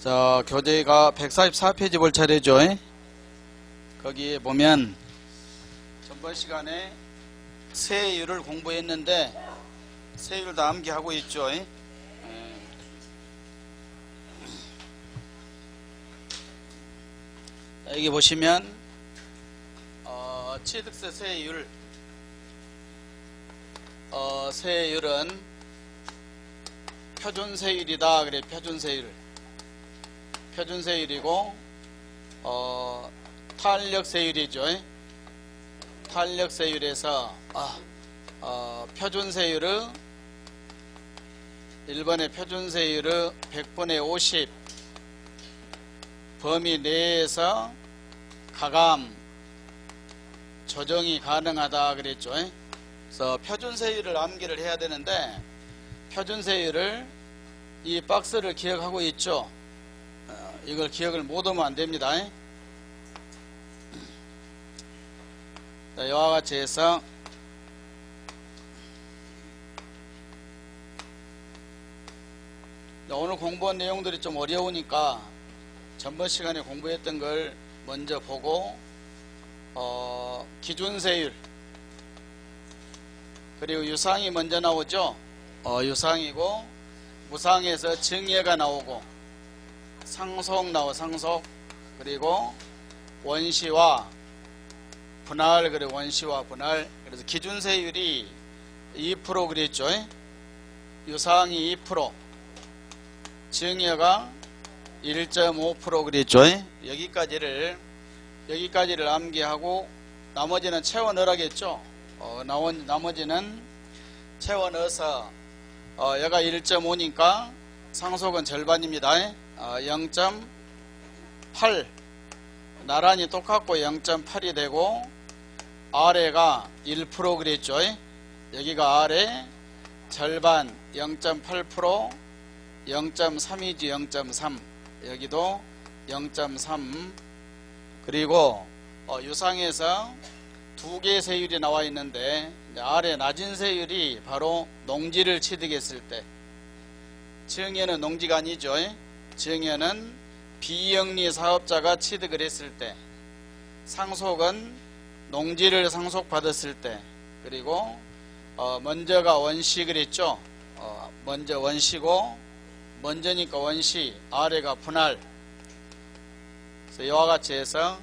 자, 교재가 144페이지 볼 차례죠. 거기에 보면 전번 시간에 세율을 공부했는데 세율도 암기하고 있죠. 여기 보시면 취득세 세율, 세율은 표준세율이다. 그래, 표준세율이고 탄력세율이죠. 탄력세율에서 표준세율의 1번의 표준세율의 100분의 50 범위 내에서 가감 조정이 가능하다 그랬죠. 그래서 표준세율을 암기를 해야 되는데 표준세율을 이 박스를 기억하고 있죠. 이걸 기억을 못하면 안됩니다. 이와 같이 해서 오늘 공부한 내용들이 좀 어려우니까 전번 시간에 공부했던 걸 먼저 보고 기준세율 그리고 유상이 먼저 나오죠. 유상이고 무상에서 증여가 나오고 상속 상속 그리고 원시와 분할 그리고 원시와 분할. 그래서 기준세율이 2% 그랬죠. 유상이 2%, 증여가 1.5% 그랬죠. 여기까지를 암기하고 나머지는 채워 넣으라겠죠. 나머지는 채워 넣어서 얘가 1.5니까 상속은 절반입니다. 0.8 나란히 똑같고 0.8이 되고 아래가 1% 그랬죠. 여기가 아래 절반 0.8% 0.3이지 0.3 여기도 0.3 그리고 유상에서 두 개의 세율이 나와 있는데 아래 낮은 세율이 바로 농지를 취득했을 때, 증여는 농지가 아니죠. 증여는 비영리 사업자가 취득을 했을 때, 상속은 농지를 상속받았을 때, 그리고 먼저가 원시 그랬죠. 먼저 원시고 먼저니까 원시, 아래가 분할. 그래서 이와 같이 해서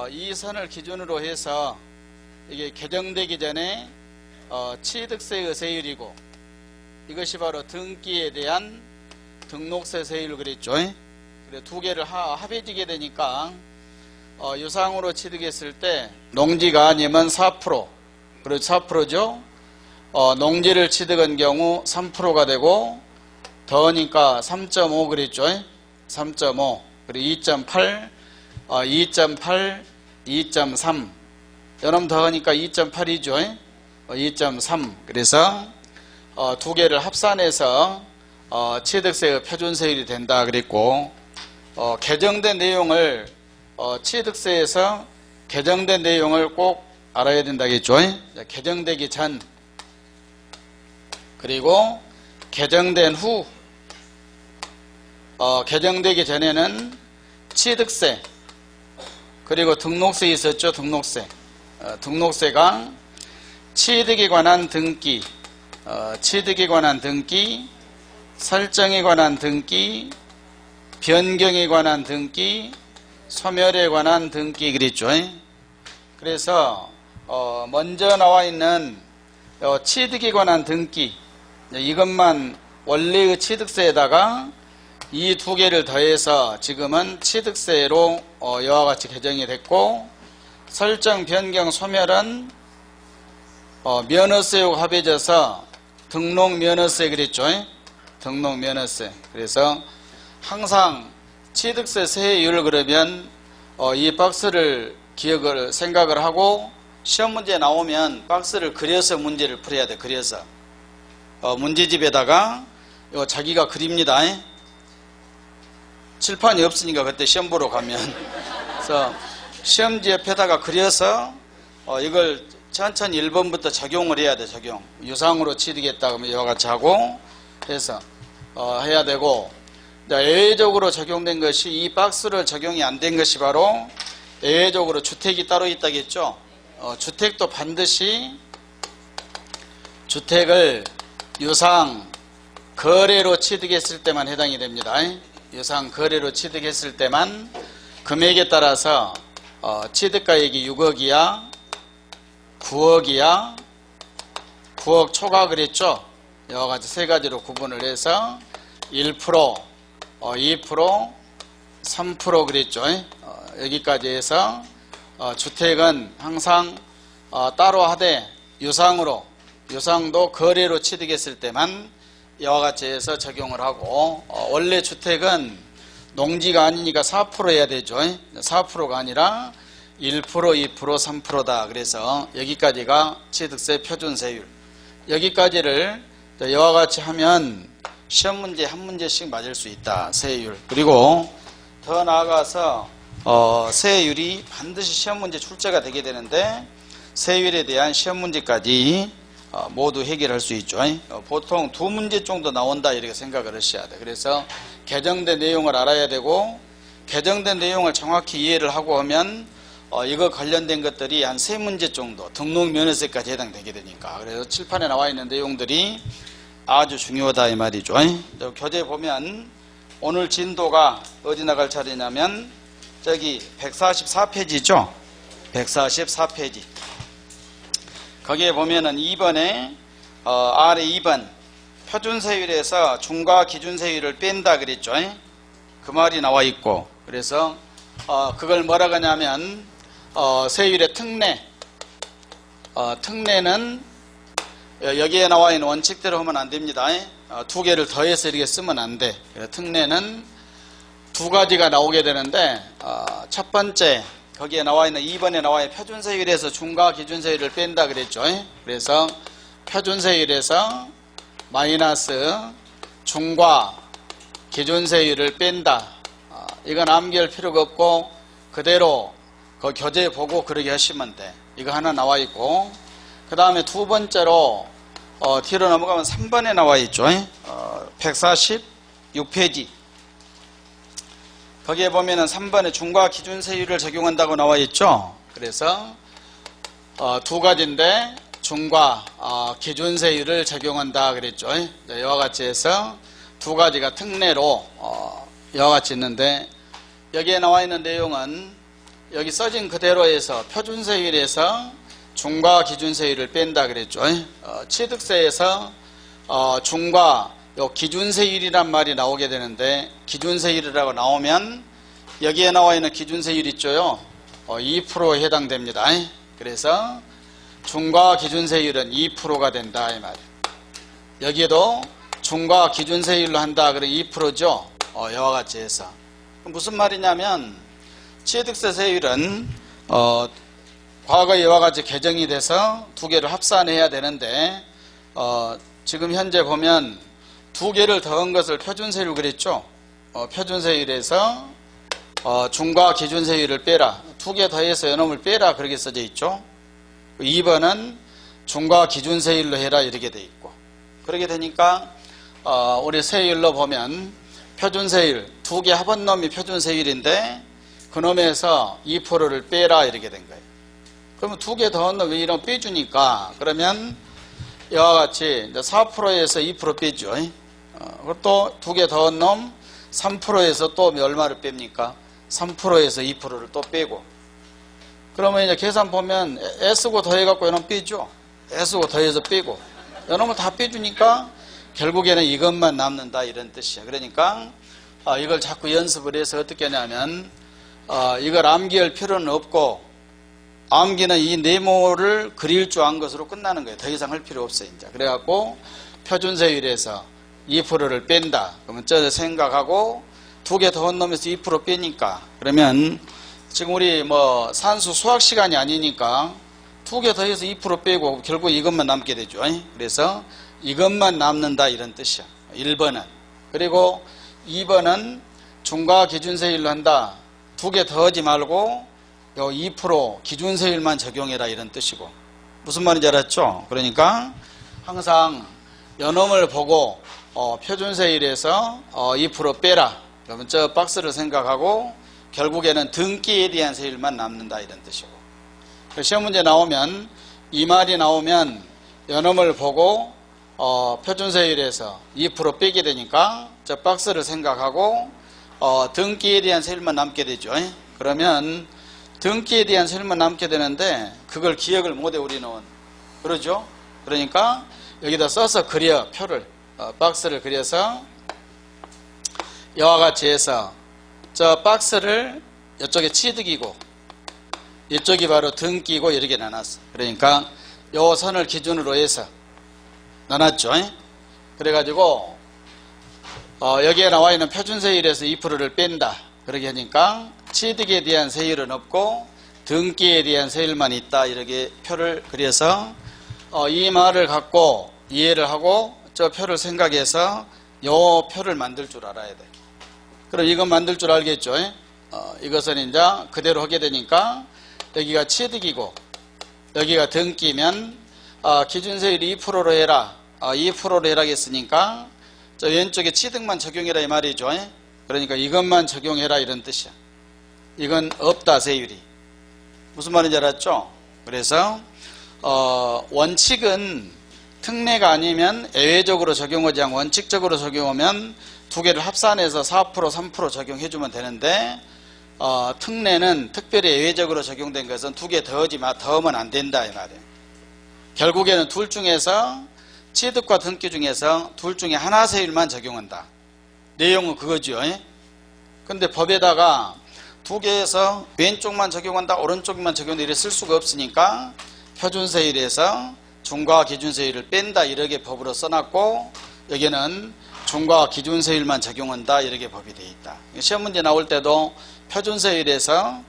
이 선을 기준으로 해서 이게 개정되기 전에 취득세의 세율이고 이것이 바로 등기에 대한 등록세 세율 그랬죠. 그래 두 개를 합해지게 되니까 유상으로 취득했을 때 농지가 아니면 4%, 그리고 4%죠. 농지를 취득한 경우 3%가 되고 더하니까 3.5 그랬죠. 3.5 그리고 2.8, 2.3 여러분 더하니까 2.8이죠. 2.3 그래서 두 개를 합산해서 취득세의 표준세율이 된다 그랬고 개정된 내용을 취득세에서 개정된 내용을 꼭 알아야 된다겠죠. 개정되기 전 그리고 개정된 후 개정되기 전에는 취득세 그리고 등록세 있었죠. 등록세가 취득에 관한 등기, 취득에 관한 등기, 설정에 관한 등기, 변경에 관한 등기, 소멸에 관한 등기 그랬죠. 그래서 먼저 나와 있는 취득에 관한 등기 이것만 원래의 취득세에다가 이 두 개를 더해서 지금은 취득세로 이와 같이 개정이 됐고 설정, 변경, 소멸은 면허세하고 합해져서 등록면허세 그랬죠. 등록면허세. 그래서 항상 취득세 세율 그러면 이 박스를 생각을 하고 시험 문제 나오면 박스를 그려서 문제를 풀어야 돼. 그려서 문제집에다가 자기가 그립니다. 칠판이 없으니까 그때 시험 보러 가면 그래서 시험지 옆에다가 그려서 이걸 천천히 1번부터 적용을 해야 돼. 유상으로 취득했다 그러면 이와 같이 하고 해서 해야 되고 예외적으로 적용된 것이 이 박스를 적용이 안 된 것이 바로 예외적으로 주택이 따로 있다겠죠. 주택도 반드시 주택을 유상 거래로 취득했을 때만 해당이 됩니다. 유상 거래로 취득했을 때만 금액에 따라서 취득가액이 6억이야 9억이야 9억 초과 그랬죠. 이와 같이 세 가지로 구분을 해서 1%, 2%, 3% 그랬죠. 여기까지 해서 주택은 항상 따로 하되 유상도 거래로 취득했을 때만 이와 같이 해서 적용을 하고 원래 주택은 농지가 아니니까 4% 해야 되죠. 4%가 아니라 1%, 2%, 3%다. 그래서 여기까지가 취득세 표준세율. 여기까지를 이와 같이 하면 시험 문제 한 문제씩 맞을 수 있다. 세율. 그리고 더 나아가서 세율이 반드시 시험 문제 출제가 되게 되는데 세율에 대한 시험 문제까지 모두 해결할 수 있죠. 보통 2문제 정도 나온다 이렇게 생각을 하셔야 돼. 그래서 개정된 내용을 알아야 되고 개정된 내용을 정확히 이해를 하고 하면 이거 관련된 것들이 한 3문제 정도 등록 면허세까지 해당되게 되니까 그래서 칠판에 나와 있는 내용들이 아주 중요하다 이 말이죠. 교재 보면 오늘 진도가 어디 나갈 차례냐면 저기 144페이지죠. 144페이지. 거기에 보면은 2번에 아래 2번 표준세율에서 중과 기준세율을 뺀다 그랬죠. 그 말이 나와 있고 그래서 그걸 뭐라고 하냐면 세율의 특례 특례는 여기에 나와 있는 원칙대로 하면 안 됩니다. 두 개를 더해서 이렇게 쓰면 안 돼. 특례는 두 가지가 나오게 되는데 첫 번째 거기에 나와 있는 2번에 나와 있는 표준세율에서 중과 기준세율을 뺀다 그랬죠. 그래서 표준세율에서 마이너스 중과 기준세율을 뺀다. 이건 암기할 필요가 없고 그대로 그 교재 보고 그러게 하시면 돼. 이거 하나 나와 있고 그 다음에 두 번째로 뒤로 넘어가면 3번에 나와 있죠. 146페이지. 거기에 보면은 3번에 중과 기준세율을 적용한다고 나와 있죠. 그래서 두 가지인데 중과 기준세율을 적용한다 그랬죠. 이와 같이 해서 두 가지가 특례로 이와 같이 있는데 여기에 나와 있는 내용은 여기 써진 그대로 해서 표준세율에서 중과 기준세율을 뺀다 그랬죠. 취득세에서 중과 요 기준세율이란 말이 나오게 되는데 기준세율이라고 나오면 여기에 나와 있는 기준세율 있죠. 2%에 해당됩니다. 그래서 중과 기준세율은 2%가 된다 이 말이에요. 여기에도 중과 기준세율로 한다 그래 2%죠. 이와 같이 해서 무슨 말이냐면 취득세 세율은 과거에 이와 같이 개정이 돼서 두 개를 합산해야 되는데 지금 현재 보면 두 개를 더한 것을 표준세율 그랬죠. 표준세율에서 중과 기준세율을 빼라. 두 개 더해서 요놈을 빼라 그렇게 써져 있죠. 2번은 중과 기준세율로 해라 이렇게 돼 있고 그렇게 되니까 우리 세율로 보면 표준세율 두 개 합한 놈이 표준세율인데 그 놈에서 2%를 빼라 이렇게 된 거예요. 그러면 두 개 더한 놈 이런 빼주니까 그러면 이와 같이 4%에서 2% 빼죠. 또 두 개 더한 놈 3%에서 또 얼마를 뺍니까? 3%에서 2%를 또 빼고 그러면 이제 계산 보면 S고 더해갖고 이놈 빼죠. S고 더해서 빼고 이놈을 다 빼주니까 결국에는 이것만 남는다 이런 뜻이야. 그러니까 이걸 자꾸 연습을 해서 어떻게 하냐면 이걸 암기할 필요는 없고 암기는 이 네모를 그릴 줄 안 것으로 끝나는 거예요. 더 이상 할 필요 없어요. 이제 그래갖고 표준세율에서 2%를 뺀다. 그러면 저 생각하고 두 개 더한 놈에서 2% 빼니까 그러면 지금 우리 산수 수학 시간이 아니니까 두 개 더해서 2% 빼고 결국 이것만 남게 되죠. 그래서 이것만 남는다 이런 뜻이야. 1번은. 그리고 2번은 중과 기준세율로 한다. 두 개 더하지 말고 요 2% 기준세율만 적용해라 이런 뜻이고 무슨 말인지 알았죠? 그러니까 항상 요놈을 보고 표준세율에서 2% 빼라. 그러면 저 박스를 생각하고 결국에는 등기에 대한 세율만 남는다 이런 뜻이고. 시험 문제 나오면 이 말이 나오면 요놈을 보고 표준세율에서 2% 빼게 되니까 저 박스를 생각하고 등기에 대한 세율만 남게 되죠. 그러면 등기에 대한 세율만 남게 되는데 그걸 기억을 못해 우리는. 그러죠? 그러니까 여기다 써서 그려 표를 박스를 그려서 이와 같이 해서 저 박스를 이쪽에 취득이고 이쪽이 바로 등기고 이렇게 나눴어. 그러니까 요 선을 기준으로 해서 나눴죠. 그래가지고 여기에 나와 있는 표준세율에서 2%를 뺀다. 그렇게 하니까 취득에 대한 세율은 없고 등기에 대한 세율만 있다. 이렇게 표를 그려서 이 말을 갖고 이해를 하고 저 표를 생각해서 요 표를 만들 줄 알아야 돼. 그럼 이건 만들 줄 알겠죠. 이것은 이제 그대로 하게 되니까 여기가 취득이고 여기가 등기면 기준세율이 2%로 해라. 2%로 해라겠으니까 저 왼쪽에 취득만 적용해라 이 말이죠. 그러니까 이것만 적용해라 이런 뜻이야. 이건 없다 세율이. 무슨 말인지 알았죠? 그래서 원칙은 특례가 아니면 예외적으로 적용하지 않고 원칙적으로 적용하면 두 개를 합산해서 4% 3% 적용해주면 되는데 특례는 특별히 예외적으로 적용된 것은 두 개 더하면 안 된다 이 말이에요. 결국에는 둘 중에서 취득과 등기 중에서 둘 중에 하나 세율만 적용한다. 내용은 그거죠. 근데 법에다가 두 개에서 왼쪽만 적용한다 오른쪽만 적용한다 이렇게 쓸 수가 없으니까 표준세율에서 중과 기준세율을 뺀다 이렇게 법으로 써놨고 여기는 중과 기준세율만 적용한다 이렇게 법이 되어 있다. 시험 문제 나올 때도 표준세율에서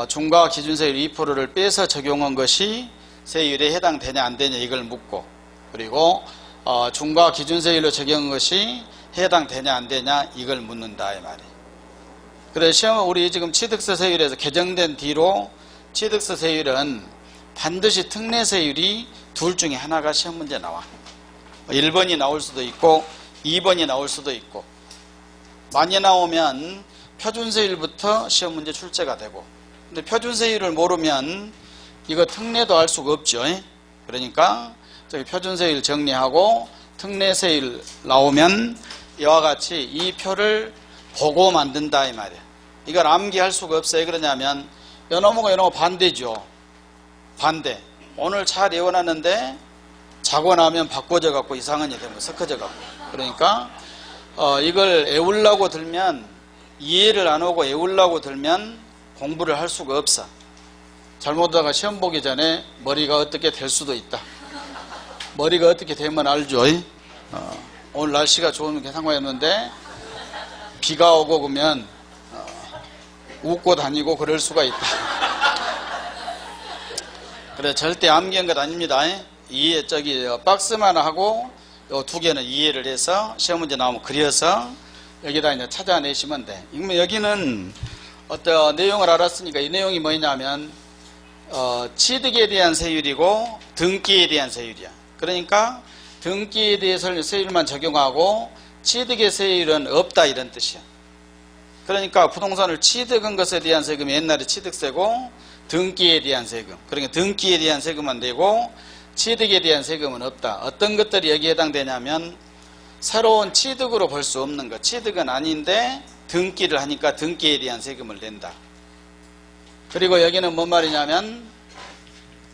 중과 기준세율 2%를 빼서 적용한 것이 세율에 해당되냐 안 되냐 이걸 묻고 그리고 중과 기준세율로 적용한 것이 해당되냐 안 되냐 이걸 묻는다 이 말이에요. 그래서 시험 우리 지금 취득세 세율에서 개정된 뒤로 취득세 세율은 반드시 특례세율이 둘 중에 하나가 시험 문제 나와. 1번이 나올 수도 있고 2번이 나올 수도 있고 많이 나오면 표준세율부터 시험 문제 출제가 되고 근데 표준세율을 모르면 이거 특례도 알 수가 없죠. 그러니까 저기 표준세율 정리하고 특례세율 나오면 이와 같이 이 표를 보고 만든다 이 말이야. 이걸 암기할 수가 없어요. 그러냐면 요놈하고 요놈하고 반대죠. 반대. 오늘 잘 외워놨는데 자고 나면 바꿔져 갖고 이상한 일이 되면 섞어져 갖고 그러니까 이걸 외우려고 들면 이해를 안 하고 외우려고 들면 공부를 할 수가 없어. 잘못하다가 시험 보기 전에 머리가 어떻게 될 수도 있다. 머리가 어떻게 되면 알죠. 오늘 날씨가 좋으면 상관없는데 비가 오고 그러면 웃고 다니고 그럴 수가 있다. 그래 절대 암기한 것 아닙니다. 이해 박스만 하고 요 두 개는 이해를 해서 시험 문제 나오면 그려서 여기다 이제 찾아내시면 돼. 여기는 어떤 내용을 알았으니까 이 내용이 뭐냐면 취득에 대한 세율이고 등기에 대한 세율이야. 그러니까 등기에 대해서 세율만 적용하고 취득의 세율은 없다 이런 뜻이야. 그러니까 부동산을 취득한 것에 대한 세금이 옛날에 취득세고 등기에 대한 세금. 그러니까 등기에 대한 세금만 되고 취득에 대한 세금은 없다. 어떤 것들이 여기에 해당되냐면 새로운 취득으로 볼 수 없는 것. 취득은 아닌데 등기를 하니까 등기에 대한 세금을 낸다. 그리고 여기는 뭔 말이냐면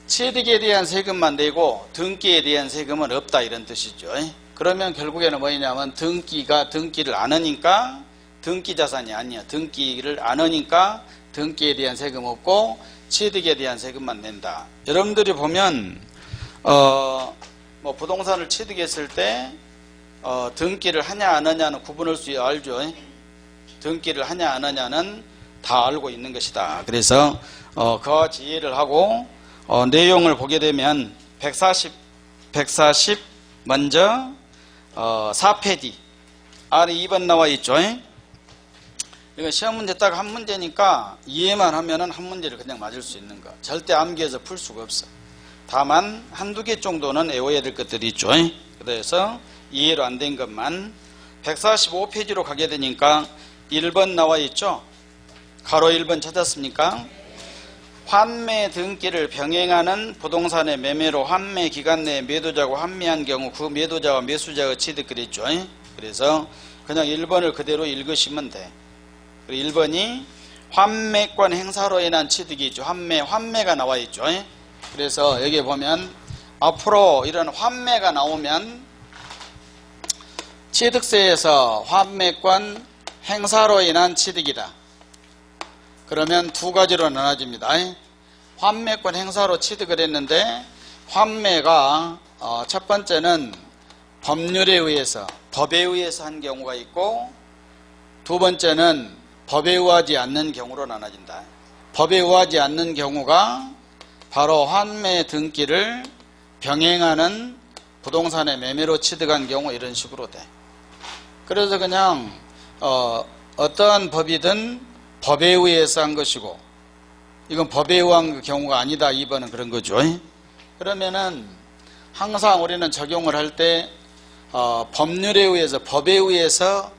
취득에 대한 세금만 내고 등기에 대한 세금은 없다 이런 뜻이죠. 그러면 결국에는 뭐냐면 등기를 안 하니까 등기자산이 아니야. 등기를 안 하니까 등기에 대한 세금 없고 취득에 대한 세금만 낸다. 여러분들이 보면 뭐 부동산을 취득했을 때 등기를 하냐 안 하냐는 구분할 수 알죠. 등기를 하냐 안 하냐는 다 알고 있는 것이다. 그래서 그와 같이 이해를 하고 내용을 보게 되면 140 먼저 4페이지 아래 2번 나와 있죠. 이거 시험 문제 딱 한 문제니까 이해만 하면은 한 문제를 그냥 맞을 수 있는 거. 절대 암기해서 풀 수가 없어. 다만 한두 개 정도는 외워야 될 것들이 있죠. 그래서 이해로 안 된 것만 145페이지로 가게 되니까 1번 나와 있죠. 가로 1번 찾았습니까? 환매 등기를 병행하는 부동산의 매매로 환매 기간 내에 매도자가 환매한 경우 그 매도자와 매수자가 취득 그랬죠. 그래서 그냥 1번을 그대로 읽으시면 돼. 1번이 환매권 행사로 인한 취득이 있죠. 환매가 나와 있죠. 그래서 여기 보면 앞으로 이런 환매가 나오면 취득세에서 환매권 행사로 인한 취득이다. 그러면 두 가지로 나눠집니다. 환매권 행사로 취득을 했는데 환매가 첫 번째는 법률에 의해서 법에 의해서 한 경우가 있고 두 번째는 법에 의하지 않는 경우로 나눠진다. 법에 의하지 않는 경우가 바로 환매 등기를 병행하는 부동산의 매매로 취득한 경우 이런 식으로 돼. 그래서 그냥 어떠한 법이든 법에 의해서 한 것이고 이건 법에 의한 경우가 아니다. 2번은 그런 거죠. 그러면은 항상 우리는 적용을 할 때 법률에 의해서 법에 의해서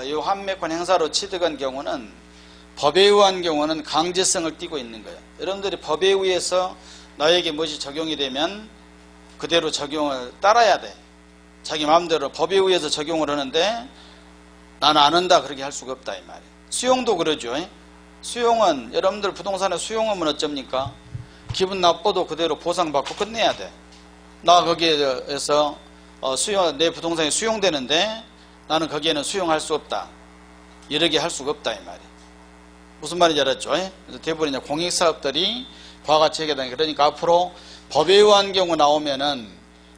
이 환매권 행사로 취득한 경우는 법에 의한 경우는 강제성을 띠고 있는 거예요. 여러분들이 법에 의해서 나에게 무엇이 적용이 되면 그대로 적용을 따라야 돼. 자기 마음대로 법에 의해서 적용을 하는데 나는 안 한다 그렇게 할 수가 없다 이 말이에요. 수용도 그러죠. 수용은 여러분들 부동산에 수용하면 어쩝니까? 기분 나빠도 그대로 보상받고 끝내야 돼. 나 거기에서 내 부동산이 수용되는데 나는 거기에는 수용할 수 없다. 이렇게 할 수가 없다 이 말이에요. 무슨 말인지 알았죠? 그래서 대부분 이제 공익사업들이 과같이 하게 되니까 그러니까 앞으로 법에 의한 경우 나오면은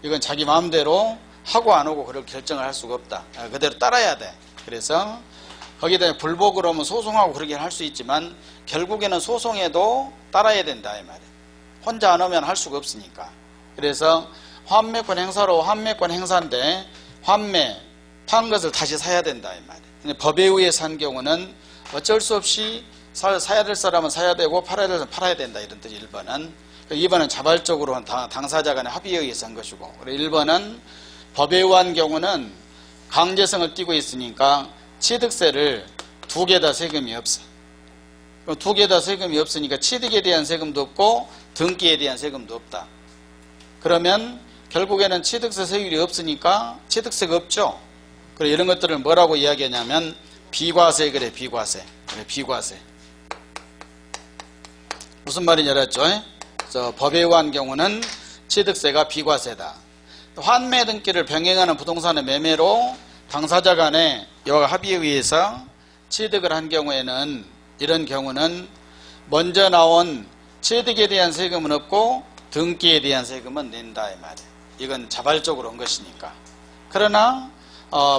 이건 자기 마음대로 하고 안 하고 그렇게 결정을 할 수가 없다. 그대로 따라야 돼. 그래서 거기다 불복으로 하면 소송하고 그렇게 할 수 있지만 결국에는 소송에도 따라야 된다 이 말이에요. 혼자 안 하면 할 수가 없으니까. 그래서 환매권 행사로 환매권 행사인데 환매 판 것을 다시 사야 된다 이 말이에요. 근데 법에 의해서 한 경우는 어쩔 수 없이 사야 될 사람은 사야 되고 팔아야 될 사람은 팔아야 된다 이런 뜻이 1번은. 2번은 자발적으로 당사자 간의 합의에 의해서 한 것이고 1번은 법에 의한 경우는 강제성을 띠고 있으니까 취득세를 두 개 다 세금이 없어. 두 개 다 세금이 없으니까 취득에 대한 세금도 없고 등기에 대한 세금도 없다. 그러면 결국에는 취득세 세율이 없으니까 취득세가 없죠. 그래 이런 것들을 뭐라고 이야기하냐면 비과세 그래 비과세. 그래 비과세. 무슨 말인지 알았죠? 그래서 법에 의한 경우는 취득세가 비과세다. 환매 등기를 병행하는 부동산의 매매로 당사자 간에 여와 합의에 의해서 취득을 한 경우에는 이런 경우는 먼저 나온 취득에 대한 세금은 없고 등기에 대한 세금은 낸다 이 말이에요. 이건 자발적으로 한 것이니까. 그러나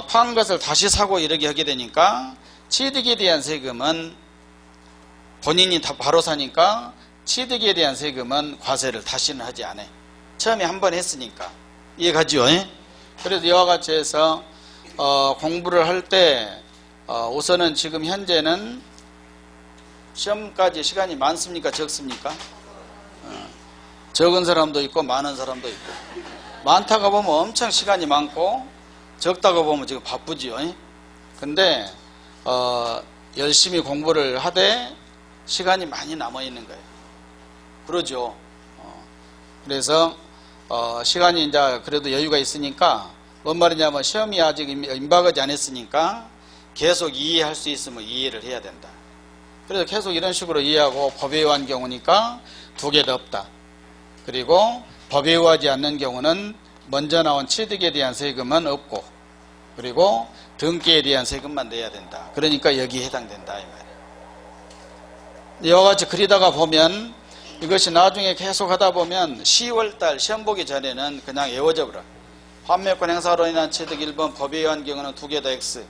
판 것을 다시 사고 이렇게 하게 되니까 취득에 대한 세금은 본인이 다 바로 사니까 취득에 대한 세금은 과세를 다시는 하지 않아요. 처음에 한 번 했으니까. 이해가죠? 그래서 이와 같이 해서 공부를 할 때 우선은 지금 현재는 시험까지 시간이 많습니까? 적습니까? 적은 사람도 있고 많은 사람도 있고 많다가 보면 엄청 시간이 많고 적다가 보면 지금 바쁘지요. 근데 열심히 공부를 하되 시간이 많이 남아 있는 거예요. 그러죠. 그래서 시간이 이제 그래도 여유가 있으니까 뭔 말이냐면 시험이 아직 임박하지 않았으니까 계속 이해할 수 있으면 이해를 해야 된다. 그래서 계속 이런 식으로 이해하고 법에 의한 경우니까 두 개 더 없다. 그리고 법에 의하지 않는 경우는 먼저 나온 취득에 대한 세금은 없고 그리고 등기에 대한 세금만 내야 된다. 그러니까 여기에 해당된다 이 말이에요. 이와 같이 그리다가 보면 이것이 나중에 계속 하다 보면 10월달 시험 보기 전에는 그냥 외워져 버려. 환매권 행사로 인한 취득 1번 법에 의한 경우는 두 개 다 X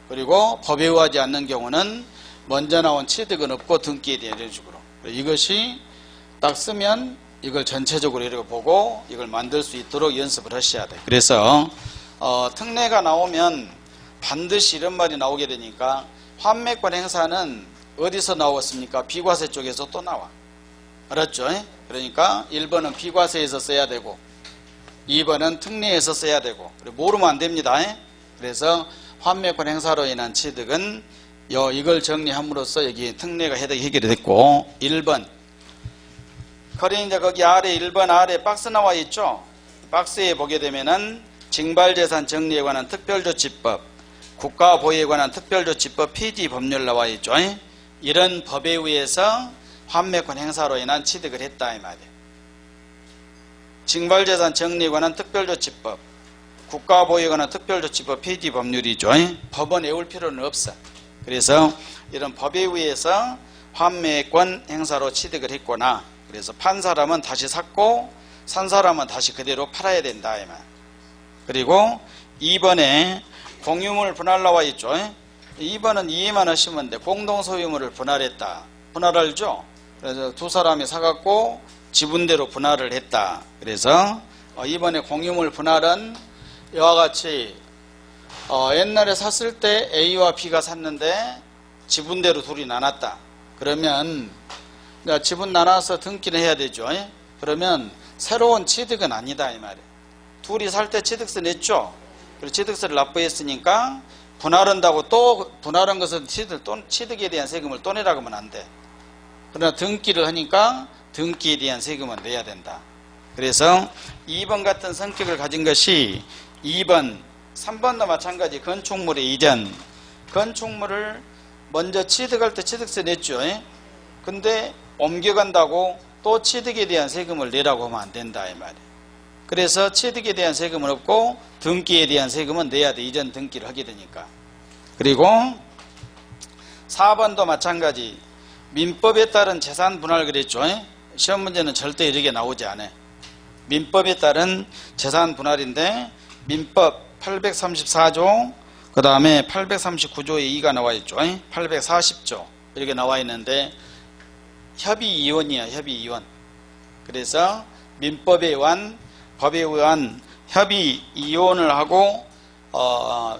그리고 법에 의하지 않는 경우는 먼저 나온 취득은 없고 등기에 대한 이런 식으로 이것이 딱 쓰면 이걸 전체적으로 이렇게 보고 이걸 만들 수 있도록 연습을 하셔야 돼. 그래서 특례가 나오면 반드시 이런 말이 나오게 되니까 환매권 행사는 어디서 나왔습니까? 비과세 쪽에서 또 나와. 알았죠? 그러니까 1번은 비과세에서 써야 되고 2번은 특례에서 써야 되고, 모르면 안 됩니다. 그래서 환매권 행사로 인한 취득은 이걸 정리함으로써 여기 특례가 해결이 됐고, 1번. 그러니 이제 거기 아래 1번 아래 박스 나와 있죠. 박스에 보게 되면은 징발재산 정리에 관한 특별조치법, 국가보유에 관한 특별조치법 PD 법률 나와 있죠. 이런 법에 의해서 환매권 행사로 인한 취득을 했다 이 말이에요. 징발재산 정리에 관한 특별조치법, 국가보유에 관한 특별조치법 PD 법률이죠. 법은 외울 필요는 없어. 그래서 이런 법에 의해서 환매권 행사로 취득을 했거나, 그래서 판 사람은 다시 샀고 산 사람은 다시 그대로 팔아야 된다 이 말. 그리고 2번에 공유물 분할 나와 있죠. 2번은 이해만 하시면 돼. 공동소유물을 분할했다. 분할 알죠? 그래서 두 사람이 사갖고 지분대로 분할을 했다. 그래서 이번에 공유물 분할은 이와 같이 옛날에 샀을 때 A와 B가 샀는데 지분대로 둘이 나눴다. 그러면 지분 나눠서 등기를 해야 되죠. 그러면 새로운 취득은 아니다 이 말이에요. 둘이 살 때 취득세 냈죠. 그리고 취득세를 납부했으니까 분할한다고 또 분할한 것은 취득에 대한 세금을 또 내라고 하면 안 돼. 그러나 등기를 하니까 등기에 대한 세금은 내야 된다. 그래서 2번 같은 성격을 가진 것이 2번, 3번도 마찬가지. 건축물의 이전. 건축물을 먼저 취득할 때 취득세 냈죠. 근데 옮겨간다고 또 취득에 대한 세금을 내라고 하면 안 된다 이 말이에요. 그래서 취득에 대한 세금은 없고 등기에 대한 세금은 내야 돼. 이전 등기를 하게 되니까. 그리고 4번도 마찬가지. 민법에 따른 재산 분할 그랬죠. 시험 문제는 절대 이렇게 나오지 않아요. 민법에 따른 재산 분할인데 민법 834조 그 다음에 839조의 2가 나와 있죠. 840조 이렇게 나와 있는데 협의이혼이야. 협의이혼. 그래서 민법에 의한 법에 의한 협의이혼을 하고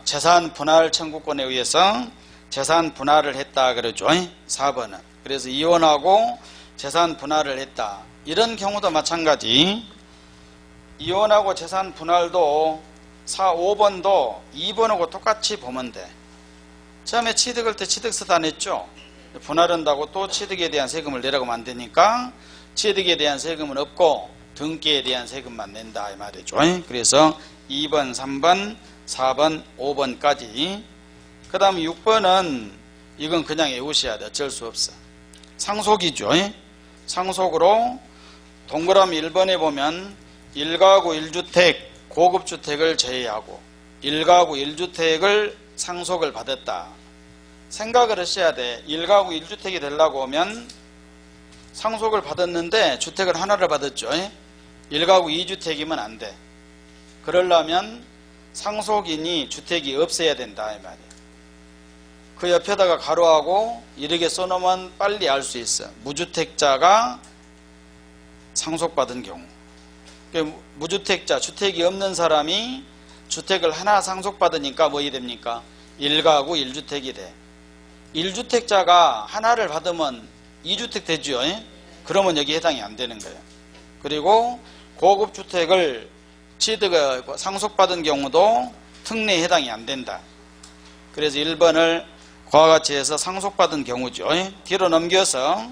재산 분할 청구권에 의해서 재산 분할을 했다 그러죠. 4번은. 그래서 이혼하고 재산 분할을 했다. 이런 경우도 마찬가지. 이혼하고 재산 분할도 5번도 2번하고 똑같이 보면 돼. 처음에 취득할 때 취득세 다 냈죠. 분할한다고 또 취득에 대한 세금을 내라고 하면 안 되니까 취득에 대한 세금은 없고 등기에 대한 세금만 낸다 이 말이죠. 그래서 2번, 3번, 4번, 5번까지. 그 다음 6번은 이건 그냥 외우셔야 돼. 어쩔 수 없어. 상속이죠. 상속으로 동그라미 1번에 보면 1가구 1주택 고급주택을 제외하고 1가구 1주택을 상속을 받았다. 생각을 하셔야 돼. 1가구 1주택이 되려고 하면 상속을 받았는데 주택을 하나를 받았죠. 1가구 2주택이면 안 돼. 그러려면 상속인이 주택이 없어야 된다 이 말이에요. 그 옆에다가 가로하고 이렇게 써놓으면 빨리 알 수 있어. 무주택자가 상속받은 경우. 무주택자, 주택이 없는 사람이 주택을 하나 상속받으니까 뭐 됩니까? 1가구 1주택이 돼. 1주택자가 하나를 받으면 2주택 되죠. 그러면 여기 해당이 안 되는 거예요. 그리고 고급주택을 상속받은 경우도 특례에 해당이 안 된다. 그래서 1번을 그와 같이 해서 상속받은 경우죠. 뒤로 넘겨서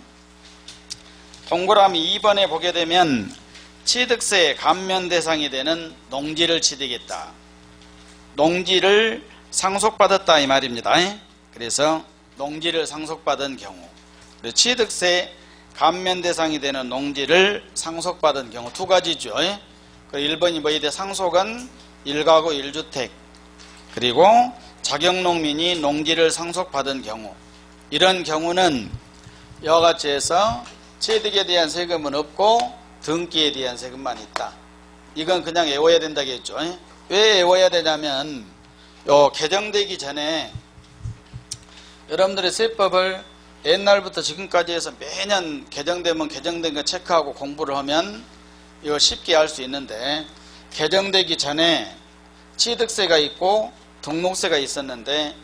동그라미 2번에 보게 되면 취득세 감면 대상이 되는 농지를 취득했다. 농지를 상속받았다 이 말입니다. 그래서 농지를 상속받은 경우, 취득세 감면 대상이 되는 농지를 상속받은 경우 두 가지죠. 1번이 뭐에 대해 상속은 1가구 1주택, 그리고 자격농민이 농지를 상속받은 경우, 이런 경우는 이와 같이 해서 취득에 대한 세금은 없고 등기에 대한 세금만 있다. 이건 그냥 외워야 된다겠죠. 왜 외워야 되냐면 개정되기 전에 여러분들의 세법을 옛날부터 지금까지 해서 매년 개정되면 개정된 거 체크하고 공부를 하면 이걸 쉽게 알 수 있는데, 개정되기 전에 취득세가 있고 등록세가 있었는데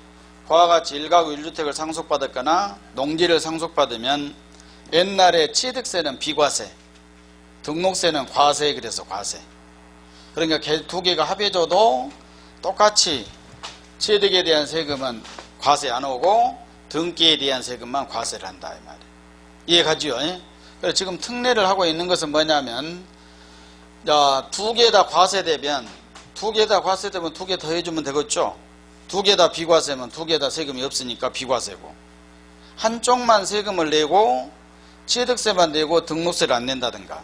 그와 같이 1가구 1주택을 상속받았거나 농지를 상속받으면 옛날에 취득세는 비과세, 등록세는 과세, 그래서 과세. 그러니까 두 개가 합해져도 똑같이 취득에 대한 세금은 과세 안 오고 등기에 대한 세금만 과세를 한다 이 말이에요. 이해가지요? 그래서 지금 특례를 하고 있는 것은 뭐냐면 두 개 다 과세되면 두 개 더 해주면 되겠죠? 두 개 다 비과세면 두 개 다 세금이 없으니까 비과세고, 한쪽만 세금을 내고 취득세만 내고 등록세를 안 낸다든가,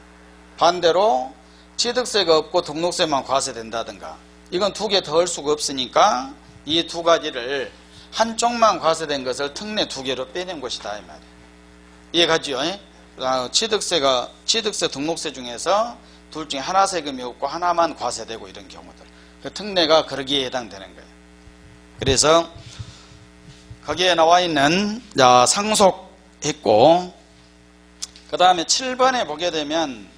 반대로 취득세가 없고 등록세만 과세된다든가, 이건 두 개 더 할 수가 없으니까 이 두 가지를 한쪽만 과세된 것을 특례 두 개로 빼낸 것이다 이 말이에요. 이해가지요? 취득세 등록세 중에서 둘 중에 하나 세금이 없고 하나만 과세되고 이런 경우들, 그 특례가 그러기에 해당되는 거예요. 그래서 거기에 나와 있는 상속했고, 그 다음에 7번에 보게 되면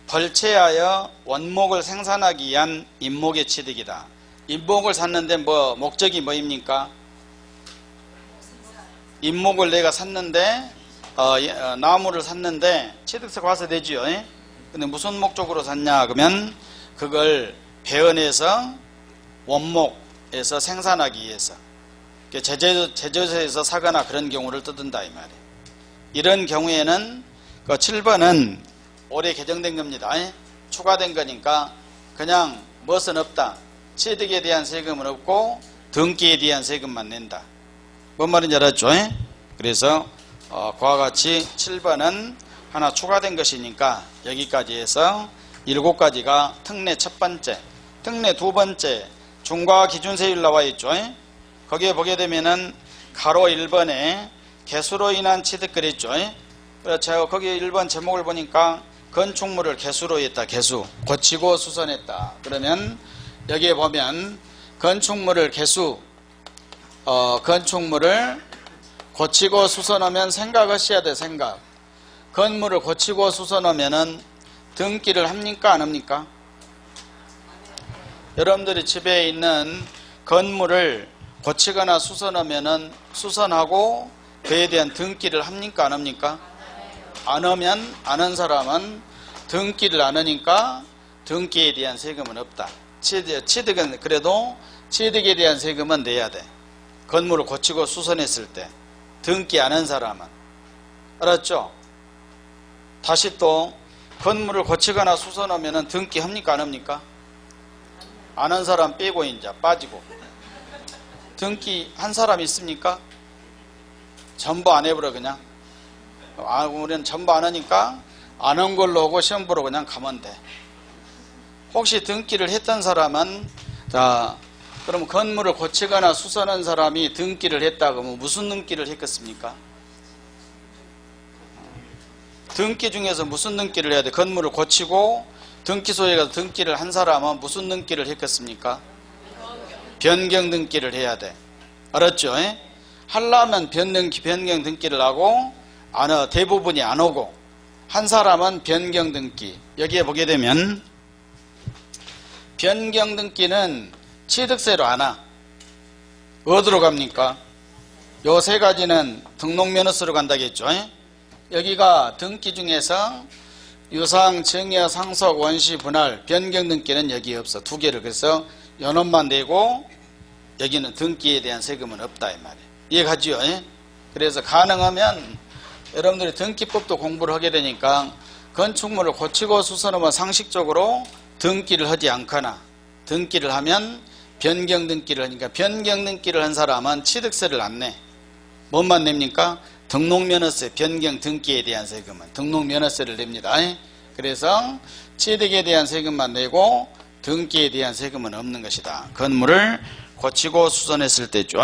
벌채하여 원목을 생산하기 위한 임목의 취득이다. 임목을 샀는데 목적이 뭐입니까? 임목을 내가 샀는데 나무를 샀는데 취득세 과세되지요. 근데 무슨 목적으로 샀냐 그러면 그걸 베어내서 원목에서 생산하기 위해서, 제조소에서 사거나 그런 경우를 뜻한다 이 말이에요. 이런 경우에는 그 7번은 올해 개정된 겁니다. 추가된 거니까 그냥 무엇은 없다. 취득에 대한 세금은 없고 등기에 대한 세금만 낸다. 뭔 말인지 알았죠? 그래서 그와 같이 7번은 하나 추가된 것이니까 여기까지 해서 7가지가 특례 첫 번째, 특례 두 번째 중과 기준세율 나와 있죠. 거기에 보게 되면은 가로 1번에 개수로 인한 취득 그랬죠. 그래서 제가 거기 1번 제목을 보니까 건축물을 개수로 했다. 개수 고치고 수선했다. 그러면 여기에 보면 건축물을 건축물을 고치고 수선하면 생각 하셔야 돼. 생각. 건물을 고치고 수선하면은 등기를 합니까 안 합니까? 여러분들이 집에 있는 건물을 고치거나 수선하면은 수선하고 그에 대한 등기를 합니까 안 합니까? 안 하면 아는 사람은 등기를 안 하니까 등기에 대한 세금은 없다. 취득은 그래도 취득에 대한 세금은 내야 돼. 건물을 고치고 수선했을 때 등기 안 한 사람은. 알았죠? 다시 또 건물을 고치거나 수선하면 등기 합니까 안 합니까? 안 한 사람 빼고 이제 빠지고. 등기 한 사람 있습니까? 전부 안 해버려 그냥. 우리는 전부 안 하니까 안 한 걸로 오고 시험 보러 그냥 가면 돼. 혹시 등기를 했던 사람은 그럼 건물을 고치거나 수선한 사람이 등기를 했다 그러면 무슨 등기를 했겠습니까? 등기 중에서 무슨 등기를 해야 돼? 건물을 고치고 등기소에 가서 등기를 한 사람은 무슨 등기를 했겠습니까? 변경 등기를 해야 돼. 알았죠? 하려면 변경 등기를 하고 대부분이 안 오고, 한 사람은 변경 등기. 여기에 보게 되면 변경 등기는 취득세로 안 와. 어디로 갑니까? 요 세 가지는 등록면허세로 간다겠죠. 여기가 등기 중에서 유상, 증여, 상속, 원시, 분할, 변경 등기는 여기에 없어. 두 개를. 그래서 연원만 내고 여기는 등기에 대한 세금은 없다 이 말이에요. 이해가지요? 그래서 가능하면 여러분들이 등기법도 공부를 하게 되니까 건축물을 고치고 수선하면 상식적으로 등기를 하지 않거나, 등기를 하면 변경 등기를 하니까 변경 등기를 한 사람은 취득세를 안 내. 뭔만 냅니까? 등록면허세, 변경 등기에 대한 세금은 등록면허세를 냅니다. 그래서 취득에 대한 세금만 내고 등기에 대한 세금은 없는 것이다. 건물을 고치고 수선했을 때죠.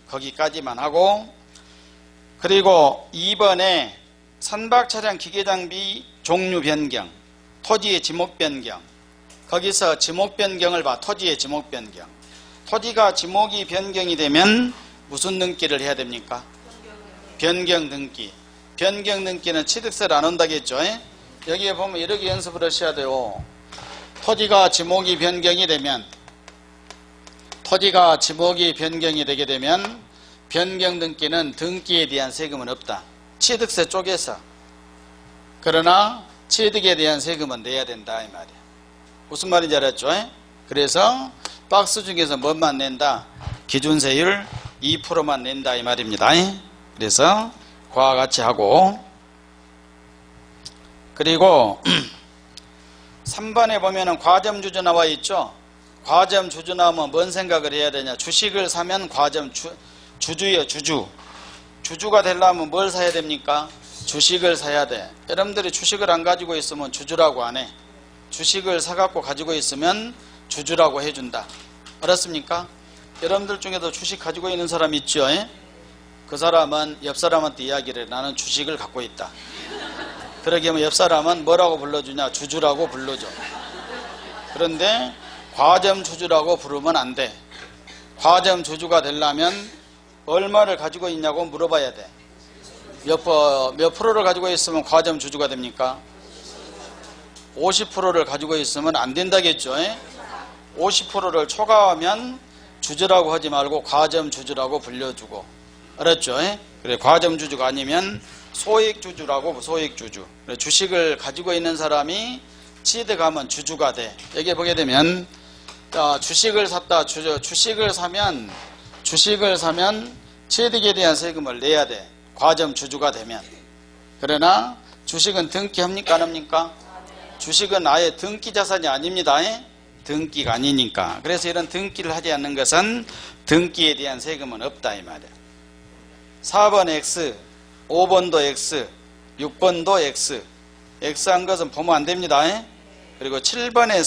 거기까지만 하고, 그리고 2번에 선박차량 기계장비 종류 변경, 토지의 지목 변경. 거기서 지목 변경을 봐. 토지의 지목 변경. 토지가 지목이 변경이 되면 무슨 등기를 해야 됩니까? 변경 등기. 변경 등기는 취득세를 안 한다겠죠. 여기에 보면 이렇게 연습을 하셔야 돼요. 토지가 지목이 변경이 되면 되게 되면 변경 등기는 등기에 대한 세금은 없다. 취득세 쪽에서. 그러나 취득에 대한 세금은 내야 된다 이 말이야. 무슨 말인지 알았죠? 그래서 박스 중에서 뭐만 낸다? 기준세율 2%만 낸다 이 말입니다. 그래서 그와 같이 하고, 그리고 3번에 보면은 과점주주 나와 있죠. 과점주주 나오면 뭔 생각을 해야 되냐? 주식을 사면 과점 주주예요. 주주가 되려면 뭘 사야 됩니까? 주식을 사야 돼. 여러분들이 주식을 안 가지고 있으면 주주라고 안 해. 주식을 사갖고 가지고 있으면 주주라고 해준다. 알았습니까? 여러분들 중에도 주식 가지고 있는 사람 있죠? 그 사람은 옆 사람한테 이야기를 해. 나는 주식을 갖고 있다. 그러게 하면 옆 사람은 뭐라고 불러주냐? 주주라고 불러줘. 그런데 과점 주주라고 부르면 안 돼. 과점 주주가 되려면 얼마를 가지고 있냐고 물어봐야 돼. 몇 프로를 가지고 있으면 과점 주주가 됩니까? 50%를 가지고 있으면 안 된다겠죠. 50%를 초과하면 주주라고 하지 말고 과점 주주라고 불려주고. 알았죠? 그래, 과점 주주가 아니면 소액 주주라고. 소액 주주. 그래, 주식을 가지고 있는 사람이 취득하면 주주가 돼. 여기 보게 되면 주식을 샀다. 주식을 사면 취득에 대한 세금을 내야 돼. 과점 주주가 되면. 그러나 주식은 등기합니까 안 합니까? 주식은 아예 등기 자산이 아닙니다. 등기가 아니니까. 그래서 이런 등기를 하지 않는 것은 등기에 대한 세금은 없다 이 말이야. 4번 X, 5번도 X, 6번도 X. X한 것은 보면 안 됩니다. 그리고 7번에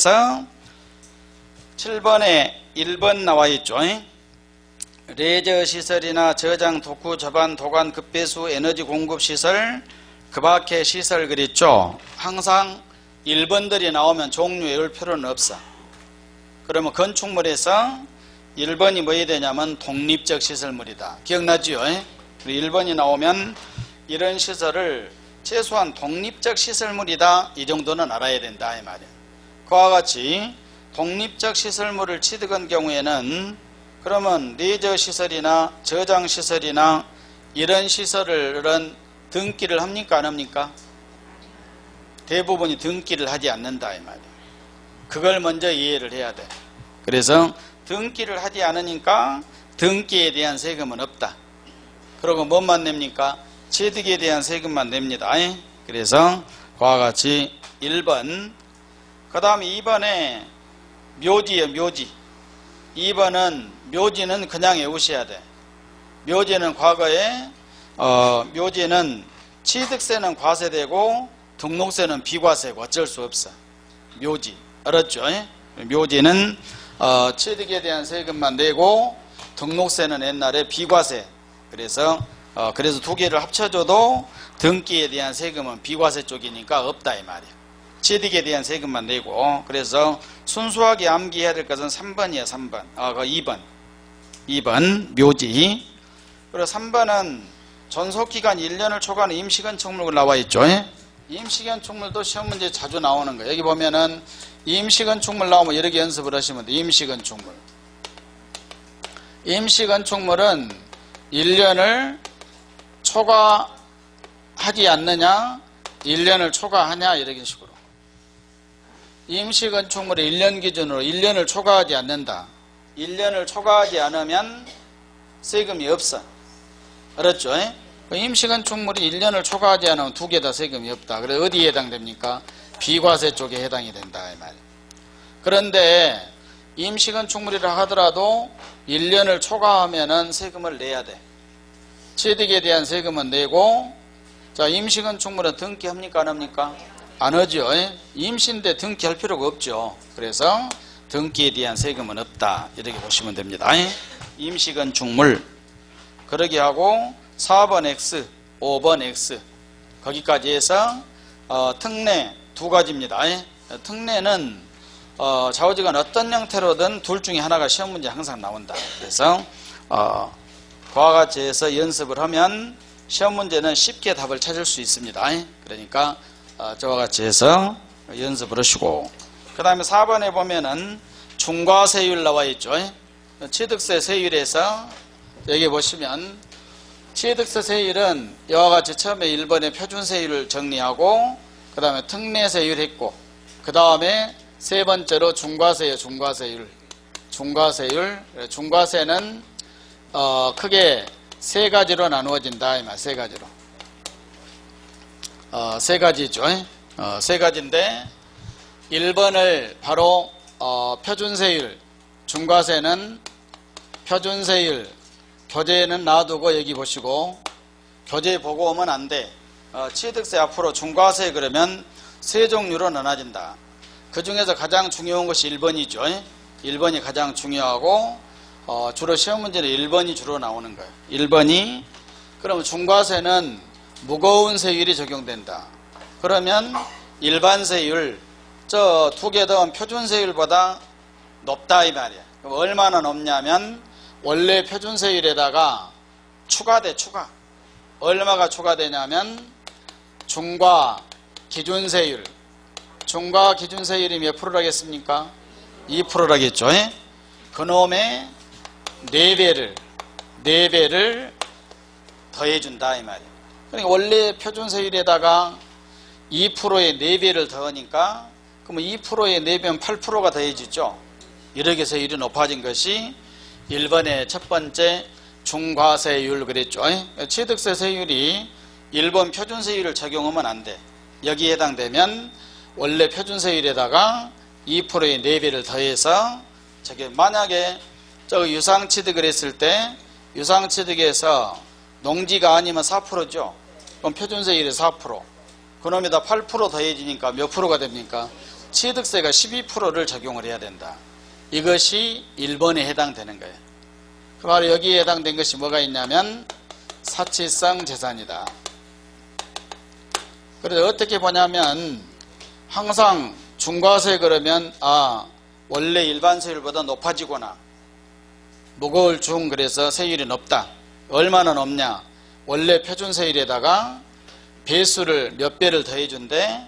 1번 나와 있죠. 레저 시설이나 저장, 독후, 저반, 도관, 급배수, 에너지 공급 시설, 그 밖의 시설 그랬죠. 항상 1번들이 나오면 종류 외울 필요는 없어. 그러면 건축물에서 1번이 뭐야 되냐면 독립적 시설물이다. 기억나지요? 1번이 나오면 이런 시설을 최소한 독립적 시설물이다. 이 정도는 알아야 된다 이 말이야. 그와 같이 독립적 시설물을 취득한 경우에는 그러면 레저 시설이나 저장 시설이나 이런 시설은 등기를 합니까 안 합니까? 대부분이 등기를 하지 않는다 이 말이에요. 그걸 먼저 이해를 해야 돼. 그래서 등기를 하지 않으니까 등기에 대한 세금은 없다. 그리고 뭔만 냅니까? 취득에 대한 세금만 냅니다. 그래서 그와 같이 1번. 그 다음에 2번에 묘지예요. 묘지. 2번은 묘지는 그냥 외우셔야 돼. 묘지는 과거에 묘지는 취득세는 과세되고 등록세는 비과세고 어쩔 수 없어. 묘지. 알았죠? 묘지는 취득에 대한 세금만 내고 등록세는 옛날에 비과세. 그래서 두 개를 합쳐줘도 등기에 대한 세금은 비과세 쪽이니까 없다 이 말이야. 취득에 대한 세금만 내고. 그래서 순수하게 암기해야 될 것은 3번이야. 3번. 2번 묘지. 그리고 3번은 존속기간 1년을 초과하는 임시건축물 나와 있죠. 임시건축물도 시험 문제 자주 나오는 거예요. 여기 보면은 임시건축물 나오면 여러 개 연습을 하시면 돼요. 임시건축물은 1년을 초과하지 않느냐 1년을 초과하냐 이런 식으로. 임시건축물의 1년 기준으로 1년을 초과하지 않는다. 1년을 초과하지 않으면 세금이 없어. 알았죠? 임시건축물이 1년을 초과하지 않으면 두 개 다 세금이 없다. 그래서 어디에 해당됩니까? 비과세 쪽에 해당이 된다 이 말. 그런데 임시건축물이라 하더라도 1년을 초과하면은 세금을 내야 돼. 취득에 대한 세금은 내고. 자, 임시건축물은 등기합니까 안 합니까? 안 하죠. 임시인데 등기할 필요가 없죠. 그래서 등기에 대한 세금은 없다. 이렇게 보시면 됩니다. 임시건축물. 그러게 하고 4번 X, 5번 X 거기까지 해서 특례 두 가지입니다. 특례는 좌우지간 어떤 형태로든 둘 중에 하나가 시험 문제 항상 나온다. 그래서 그와 같이 해서 연습을 하면 시험 문제는 쉽게 답을 찾을 수 있습니다. 그러니까 저와 같이 해서 연습을 하시고. 그 다음에 4번에 보면은 중과세율 나와 있죠. 취득세 세율에서 여기 보시면 취득세 세율은 이와 같이 처음에 1번에 표준세율을 정리하고 그 다음에 특례세율 했고 그 다음에 세 번째로 중과세요. 중과세는 크게 세 가지로 나누어진다 이 말. 세 가지로. 세 가지죠. 세 가지인데 1번을 바로 표준세율, 중과세는 표준세율, 교재는 놔두고 여기 보시고 교재 보고 오면 안 돼. 취득세 앞으로 중과세 그러면 세 종류로 나눠진다. 그 중에서 가장 중요한 것이 1번이죠. 1번이 가장 중요하고 주로 시험 문제는 1번이 주로 나오는 거예요. 1번이 그러면 중과세는 무거운 세율이 적용된다. 그러면 일반 세율 저 두 개 더한 표준세율보다 높다 이 말이야. 그럼 얼마나 높냐면 원래 표준세율에다가 추가돼. 얼마가 추가되냐면 중과 기준세율. 중과 기준세율이 몇 프로라겠습니까? 2%라겠죠. 그놈의 4배를 더해준다 이 말이에요. 그러니까 원래 표준세율에다가 2%의 4배를 더하니까 그러면 2%의 4배면 8%가 더해지죠. 이렇게 세율이 높아진 것이 1번의 첫 번째 중과세율 그랬죠. 취득세 세율이 1번 표준세율을 적용하면 안 돼. 여기에 해당되면 원래 표준세율에다가 2%의 4배를 더해서 저게 만약에 저 유상취득을 했을 때 유상취득에서 농지가 아니면 4%죠. 그럼 표준세율이 4%. 그놈에다 8% 더해지니까 몇 프로가 됩니까? 취득세가 12%를 적용을 해야 된다. 이것이 1번에 해당되는 거예요. 바로 여기에 해당된 것이 뭐가 있냐면 사치성 재산이다. 그래서 어떻게 보냐면 항상 중과세 그러면 원래 일반 세율보다 높아지거나 무거울 중 그래서 세율이 높다. 얼마나 높냐? 원래 표준세율에다가 배수를 몇 배를 더해준대?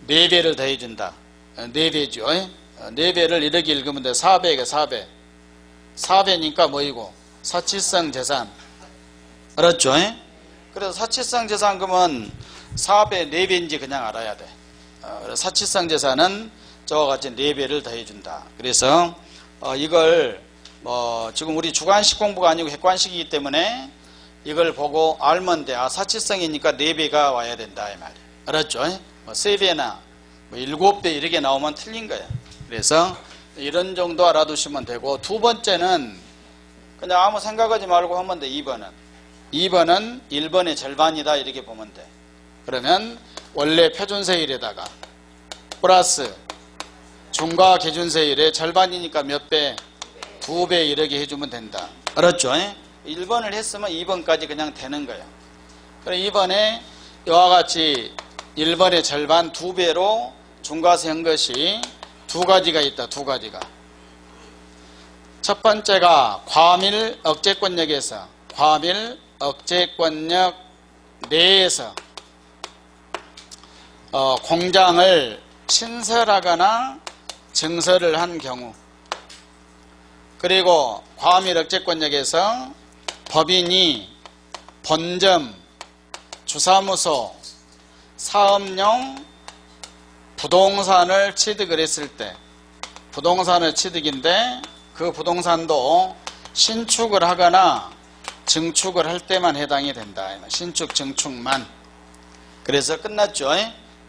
4배를 더해준다. 4배죠. 4배를 이렇게 읽으면 돼. 4배가 4배. 4배니까 뭐이고? 사치성 재산. 알았죠? 그래서 사치성 재산 그러면 4배, 4배인지 그냥 알아야 돼. 사치성 재산은 저와 같이 4배를 더해준다. 그래서 이걸 지금 우리 주관식 공부가 아니고 객관식이기 때문에 이걸 보고 알면 돼. 사치성이니까 4배가 와야 된다 이 말이야. 알았죠? 3배나 7배 이렇게 나오면 틀린 거야. 그래서 이런 정도 알아두시면 되고, 두 번째는 그냥 아무 생각하지 말고 하면 돼. 2번은 1번의 절반이다 이렇게 보면 돼. 그러면 원래 표준세율에다가 플러스 중과 기준세율의 절반이니까 몇 배? 2배 이렇게 해주면 된다. 알았죠? 1번을 했으면 2번까지 그냥 되는 거예요. 그럼 2번에 이와 같이 1번의 절반 2배로 중과세 한 것이 두 가지가 있다. 두 가지가. 첫 번째가 과밀 억제권역에서 과밀 억제권역 내에서 공장을 신설하거나 증설을 한 경우, 그리고 과밀 억제권역에서 법인이 본점, 주사무소, 사업용 부동산을 취득을 했을 때, 부동산을 취득인데 그 부동산도 신축을 하거나 증축을 할 때만 해당이 된다. 신축, 증축만. 그래서 끝났죠.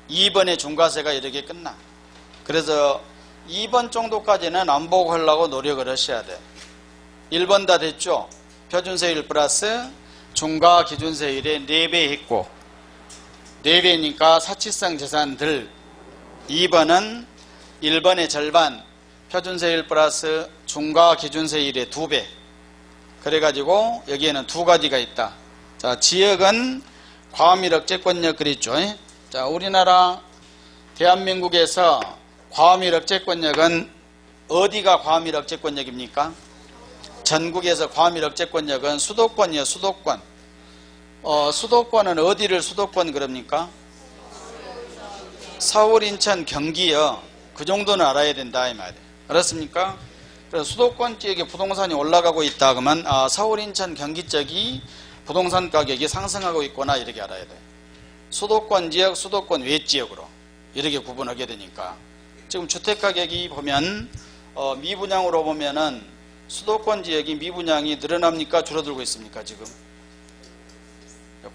2번의 중과세가 이렇게 끝나. 그래서 2번 정도까지는 안 보고 하려고 노력을 하셔야 돼. 1번 다 됐죠. 표준세율 플러스 중과 기준세율에 4배 했고, 4배니까 사치성 재산들. 2번은 1번의 절반 표준세율 플러스 중과 기준세율의 2배. 그래가지고 여기에는 두 가지가 있다. 자, 지역은 과밀 억제권역 그랬죠. 자, 우리나라 대한민국에서 과밀 억제권역은 어디가 과밀 억제권역입니까? 전국에서 과밀 억제권역은 수도권이요. 수도권. 수도권은 어디를 수도권 그럽니까? 서울, 인천, 경기요. 그 정도는 알아야 된다 이 말이에요. 알았습니까? 그래서 수도권 지역에 부동산이 올라가고 있다 그러면 서울, 인천, 경기 쪽이 부동산 가격이 상승하고 있구나 이렇게 알아야 돼. 수도권 지역, 수도권 외 지역으로 이렇게 구분하게 되니까. 지금 주택가격이 보면 미분양으로 보면은 수도권 지역이 미분양이 늘어납니까? 줄어들고 있습니까? 지금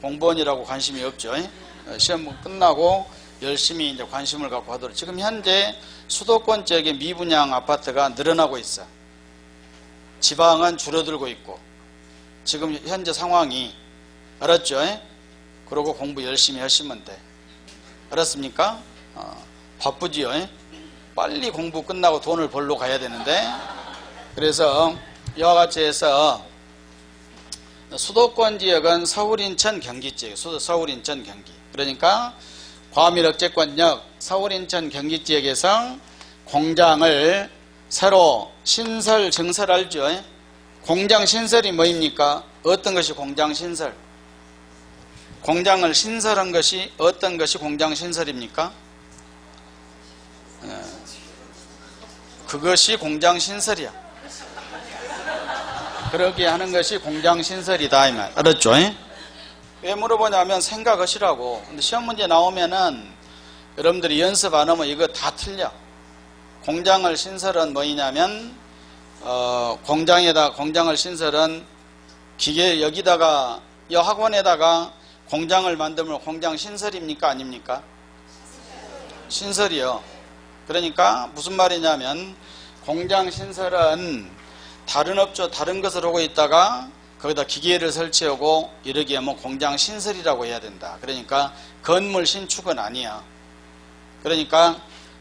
공무원이라고 관심이 없죠. 시험 끝나고 열심히 이제 관심을 갖고 하도록. 지금 현재 수도권 지역의 미분양 아파트가 늘어나고 있어. 지방은 줄어들고 있고. 지금 현재 상황이. 알았죠? 그러고 공부 열심히 하시면 돼. 알았습니까? 바쁘지요? 빨리 공부 끝나고 돈을 벌러 가야 되는데. 그래서 이와 같이 해서 수도권 지역은 서울, 인천, 경기 지역. 서울, 인천, 경기. 그러니까 과밀억제권역 서울, 인천, 경기 지역에서 공장을 새로 신설, 증설 알죠? 공장 신설이 뭐입니까? 어떤 것이 공장 신설? 공장을 신설한 것이 어떤 것이 공장 신설입니까? 그것이 공장 신설이야. 그러게 하는 것이 공장 신설이다 이 말. 알았죠? 왜 물어보냐면 생각하시라고. 근데 시험 문제 나오면은 여러분들이 연습 안 하면 이거 다 틀려. 공장을 신설은 뭐냐면 공장을 신설은 기계 여기다가 이 학원에다가 공장을 만들면 공장 신설입니까? 아닙니까? 신설이요. 그러니까 무슨 말이냐면 공장 신설은 다른 업조 다른 것을 하고 있다가 거기다 기계를 설치하고 이러게 하면 공장 신설이라고 해야 된다. 그러니까 건물 신축은 아니야. 그러니까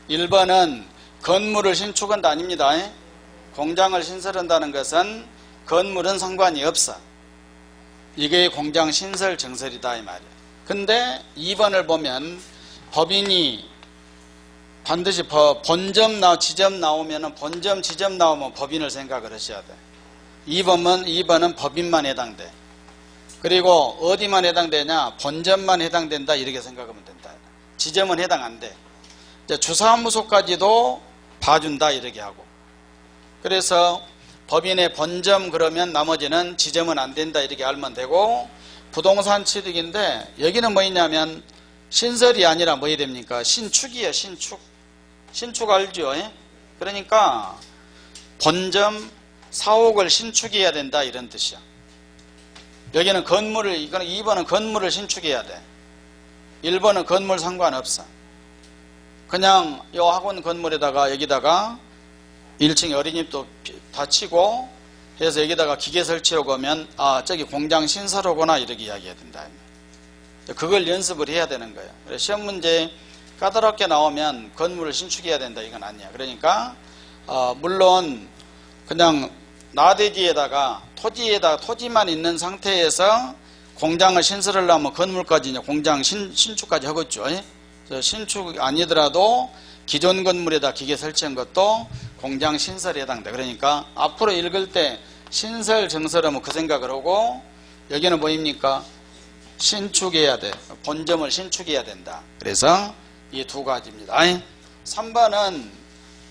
1번은 건물을 신축은 아닙니다. 공장을 신설한다는 것은 건물은 상관이 없어. 이게 공장 신설 증설이다 이 말이야. 근데 2번을 보면 법인이 반드시 지점 나오면은 본점 지점 나오면 법인을 생각을 하셔야 돼. 2번은 법인만 해당돼. 그리고 어디만 해당되냐? 본점만 해당된다 이렇게 생각하면 된다. 지점은 해당 안 돼. 주사무소까지도 봐준다 이렇게 하고. 그래서 법인의 본점 그러면 나머지는 지점은 안 된다 이렇게 알면 되고. 부동산 취득인데 여기는 뭐 있냐면 신설이 아니라 뭐 해야 됩니까? 신축이에요. 신축 알죠? 그러니까 본점 사옥을 신축해야 된다 이런 뜻이야. 여기는 이거는 2번은 건물을 신축해야 돼. 1번은 건물 상관없어. 그냥 이 학원 건물에다가 여기다가 1층 어린이집도 다 치고 해서 여기다가 기계 설치하고 오면 저기 공장 신설하구나 이렇게 이야기해야 된다. 그걸 연습을 해야 되는 거예요. 그래서 시험 문제 까다롭게 나오면 건물을 신축해야 된다 이건 아니야. 그러니까 물론 그냥 나대지에다가 토지만 있는 상태에서 공장을 신설하려면 건물까지 이제 공장 신축까지 하겠죠. 신축 아니더라도 기존 건물에다 기계 설치한 것도 공장 신설에 해당돼. 그러니까 앞으로 읽을 때 신설 증설하면 그 생각을 하고 여기는 뭐입니까? 신축해야 돼. 본점을 신축해야 된다. 그래서 이 두 가지입니다. 3번은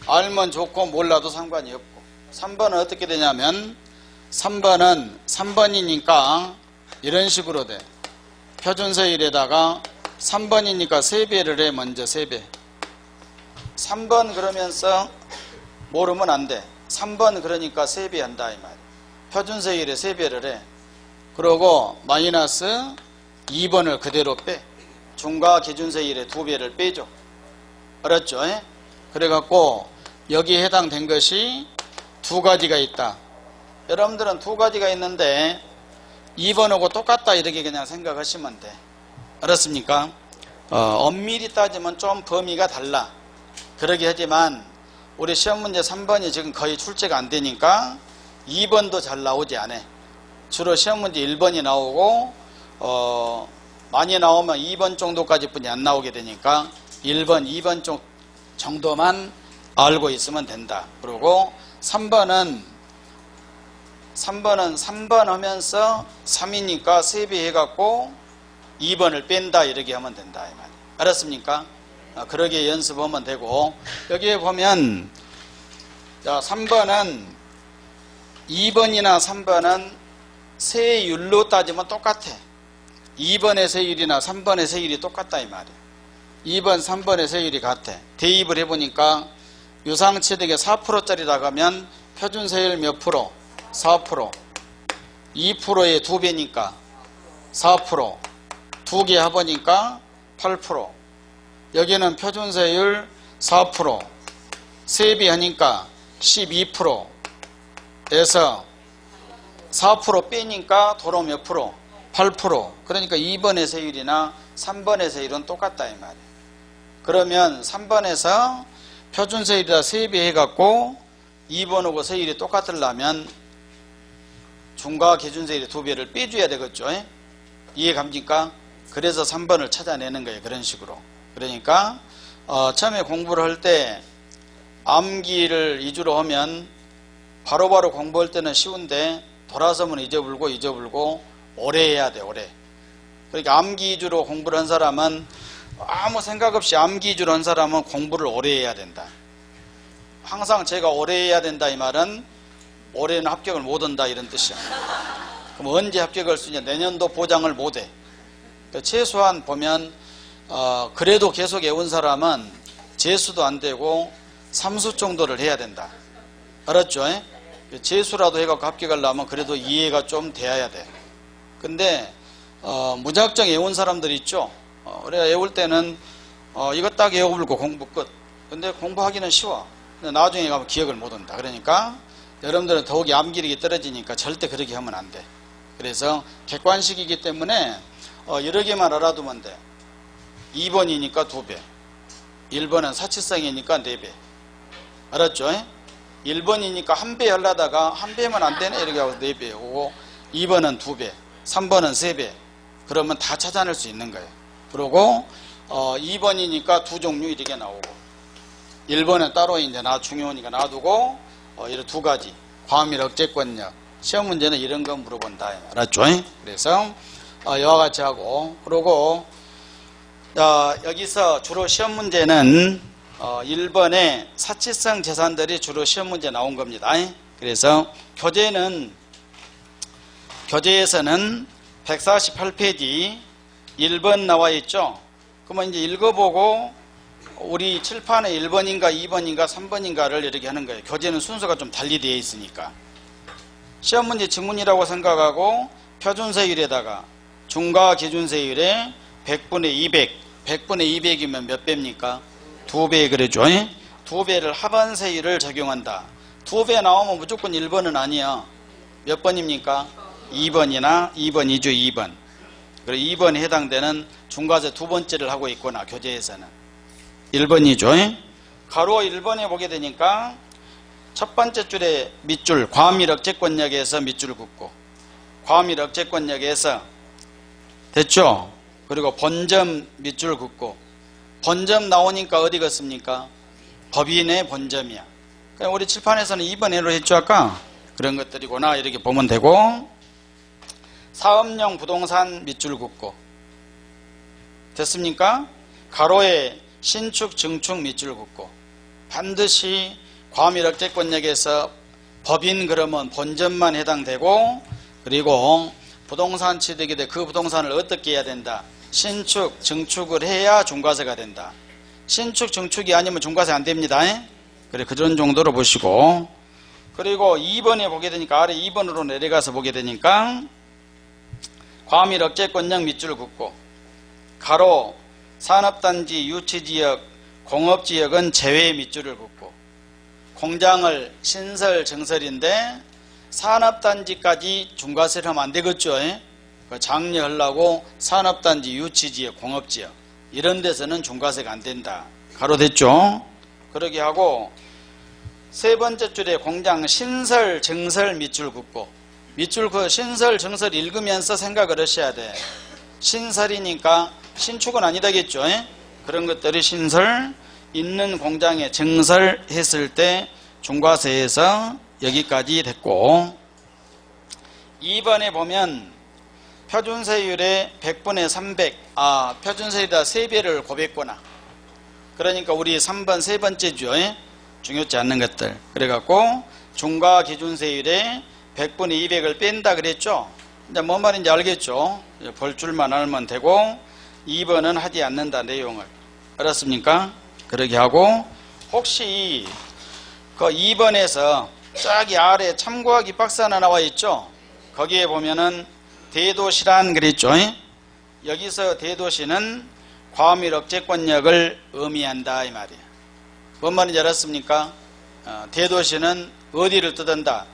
알면 좋고 몰라도 상관이 없고. 3번은 어떻게 되냐면 3번이니까 이런 식으로 돼. 표준세율에다가 3번이니까 3배를 해. 먼저 3배. 3번 그러면서 모르면 안 돼. 3번 그러니까 3배 한다 이 말. 표준세율에 3배를 해. 그러고 마이너스 2번을 그대로 빼. 중과 기준세율에 2배를 빼죠. 알았죠? 그래갖고 여기에 해당된 것이 두 가지가 있다. 여러분들은 두 가지가 있는데 2번하고 똑같다 이렇게 그냥 생각하시면 돼. 알았습니까? 엄밀히 따지면 좀 범위가 달라. 그러게 하지만 우리 시험 문제 3번이 지금 거의 출제가 안 되니까 2번도 잘 나오지 않아. 주로 시험 문제 1번이 나오고 많이 나오면 2번 정도까지 뿐이 안 나오게 되니까 1번, 2번 정도만 알고 있으면 된다. 그리고 3번 하면서 3이니까 3배 해갖고 2번을 뺀다 이렇게 하면 된다 이 말. 알았습니까? 그러게 연습하면 되고 여기에 보면 자 3번은 2번이나 3번은 세율로 따지면 똑같아. 2번의 세율이나 3번의 세율이 똑같다 이 말이야. 2번, 3번의 세율이 같아. 대입을 해보니까 유상취득에 4%짜리라고 하면 표준세율 몇 프로? 4%. 2%의 2배니까 4%. 2개 합하니까 8%. 여기는 표준세율 4%. 3배 하니까 12%에서 4% 빼니까 도로 몇 프로? 8%. 그러니까 2번의 세율이나 3번의 세율은 똑같다 이 말이에요. 그러면 3번에서 표준세율이다 3배 해갖고 2번하고 세율이 똑같으려면 중과 기준세율의 2배를 빼줘야 되겠죠. 이해갑니까? 그래서 3번을 찾아내는 거예요. 그런 식으로. 그러니까 처음에 공부를 할 때 암기를 위주로 하면 바로바로 공부할 때는 쉬운데 돌아서면 잊어불고 오래 해야 돼. 오래. 그러니까 암기 위주로 공부를 한 사람은 아무 생각 없이 암기 위주로 한 사람은 공부를 오래 해야 된다. 항상 제가 오래 해야 된다 이 말은 올해는 합격을 못한다 이런 뜻이야. 그럼 언제 합격할 수 있냐? 내년도 보장을 못해. 그러니까 최소한 보면 그래도 계속 외운 사람은 재수도 안 되고 3수 정도를 해야 된다. 알았죠? 재수라도 해갖고 합격하려면 그래도 이해가 좀 돼야 돼. 근데 무작정 외운 사람들 있죠. 우리가 외울 때는 이거 딱 외워불고 공부 끝. 근데 공부하기는 쉬워. 근데 나중에 가면 기억을 못한다. 그러니까 여러분들은 더욱이 암기력이 떨어지니까 절대 그렇게 하면 안 돼. 그래서 객관식이기 때문에 여러 개만 알아두면 돼. 2번이니까 2배, 1번은 사치성이니까 4배. 알았죠? 1번이니까 1배 하려다가 1배만 안 되네 이렇게 하고 4배 오고, 2번은 2배, 3번은 3배. 그러면 다 찾아낼 수 있는 거예요. 그리고 2번이니까 2종류 이렇게 나오고, 1번은 따로 이제 중요하니까 놔두고 이런 2가지 과밀 억제권력. 시험 문제는 이런 거 물어본다. 알았죠? 그래서 이와 같이 하고, 그리고 여기서 주로 시험 문제는 1번에 사치성 재산들이 주로 시험 문제 나온 겁니다. 그래서 교재에서는 148페이지 1번 나와 있죠. 그러면 이제 읽어보고 우리 칠판에 1번인가 2번인가 3번인가를 이렇게 하는 거예요. 교재는 순서가 좀 달리 되어 있으니까. 시험 문제 지문이라고 생각하고 표준세율에다가 중과 기준세율에 100분의 200, 100분의 200이면 몇 배입니까? 2배 그러죠. 2배를 합원세율을 적용한다. 2배 나오면 무조건 1번은 아니야. 몇 번입니까? 2번이나 2번이죠. 2번. 그리고 2번에 해당되는 중과세 두 번째를 하고 있구나. 교재에서는 1번이죠. 가로 1번에 보게 되니까 첫 번째 줄에 밑줄 과밀 억제권역에서 밑줄 긋고, 과밀 억제권역에서 됐죠. 그리고 본점 밑줄 긋고, 본점 나오니까 어디 긋습니까? 법인의 본점이야. 그냥 우리 칠판에서는 2번 해로 했죠 아까. 그런 것들이구나 이렇게 보면 되고, 사업용 부동산 밑줄 긋고 됐습니까? 가로에 신축 증축 밑줄 긋고, 반드시 과밀 억제권역에서 법인 그러면 본점만 해당되고, 그리고 부동산 취득이 돼 그 부동산을 어떻게 해야 된다? 신축 증축을 해야 중과세가 된다. 신축 증축이 아니면 중과세 안 됩니다. 그래, 그런 정도로 보시고, 그리고 2번에 보게 되니까 아래 2번으로 내려가서 보게 되니까 과밀 억제권역 밑줄 긋고, 가로 산업단지 유치지역 공업지역은 제외 밑줄을 긋고, 공장을 신설 증설인데 산업단지까지 중과세를 하면 안 되겠죠. 장려하려고 산업단지 유치지역 공업지역 이런 데서는 중과세가 안 된다. 가로 됐죠. 그러게 하고, 세 번째 줄에 공장 신설 증설 밑줄 긋고, 밑줄 그 신설 증설 읽으면서 생각을 하셔야 돼. 신설이니까 신축은 아니다겠죠. 그런 것들이 신설 있는 공장에 증설했을 때 중과세에서 여기까지 됐고, 2번에 보면 표준세율의 100분의 300, 표준세율이다 3배를 곱했구나. 그러니까 우리 3번 세 번째죠. 중요치 않는 것들. 그래갖고 중과 기준세율의 100분의 200을 뺀다 그랬죠. 이제 뭔 말인지 알겠죠. 볼 줄만 알면 되고, 2번은 하지 않는다 내용을. 알았습니까? 그러게 하고 혹시 그 2번에서 저기 아래 참고하기 박스 하나 나와 있죠? 거기에 보면은 대도시란 그랬죠? 여기서 대도시는 과밀 억제권력을 의미한다 이 말이에요. 뭔 말인지 알았습니까? 대도시는 어디를 뜻한다?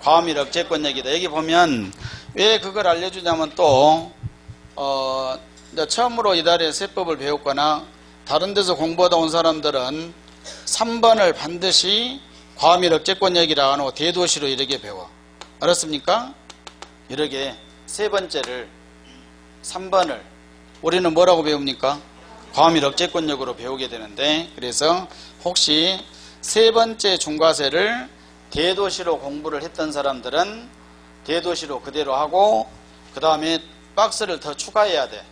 과밀 억제권력이다. 여기 보면 왜 그걸 알려주냐면 또 처음으로 이달에 세법을 배웠거나 다른 데서 공부하다 온 사람들은 3번을 반드시 과밀 억제권력이라고 하고 대도시로 이렇게 배워. 알았습니까? 이렇게 세 번째를 3번을 우리는 뭐라고 배웁니까? 과밀 억제권력으로 배우게 되는데, 그래서 혹시 세 번째 중과세를 대도시로 공부를 했던 사람들은 대도시로 그대로 하고 그 다음에 박스를 더 추가해야 돼.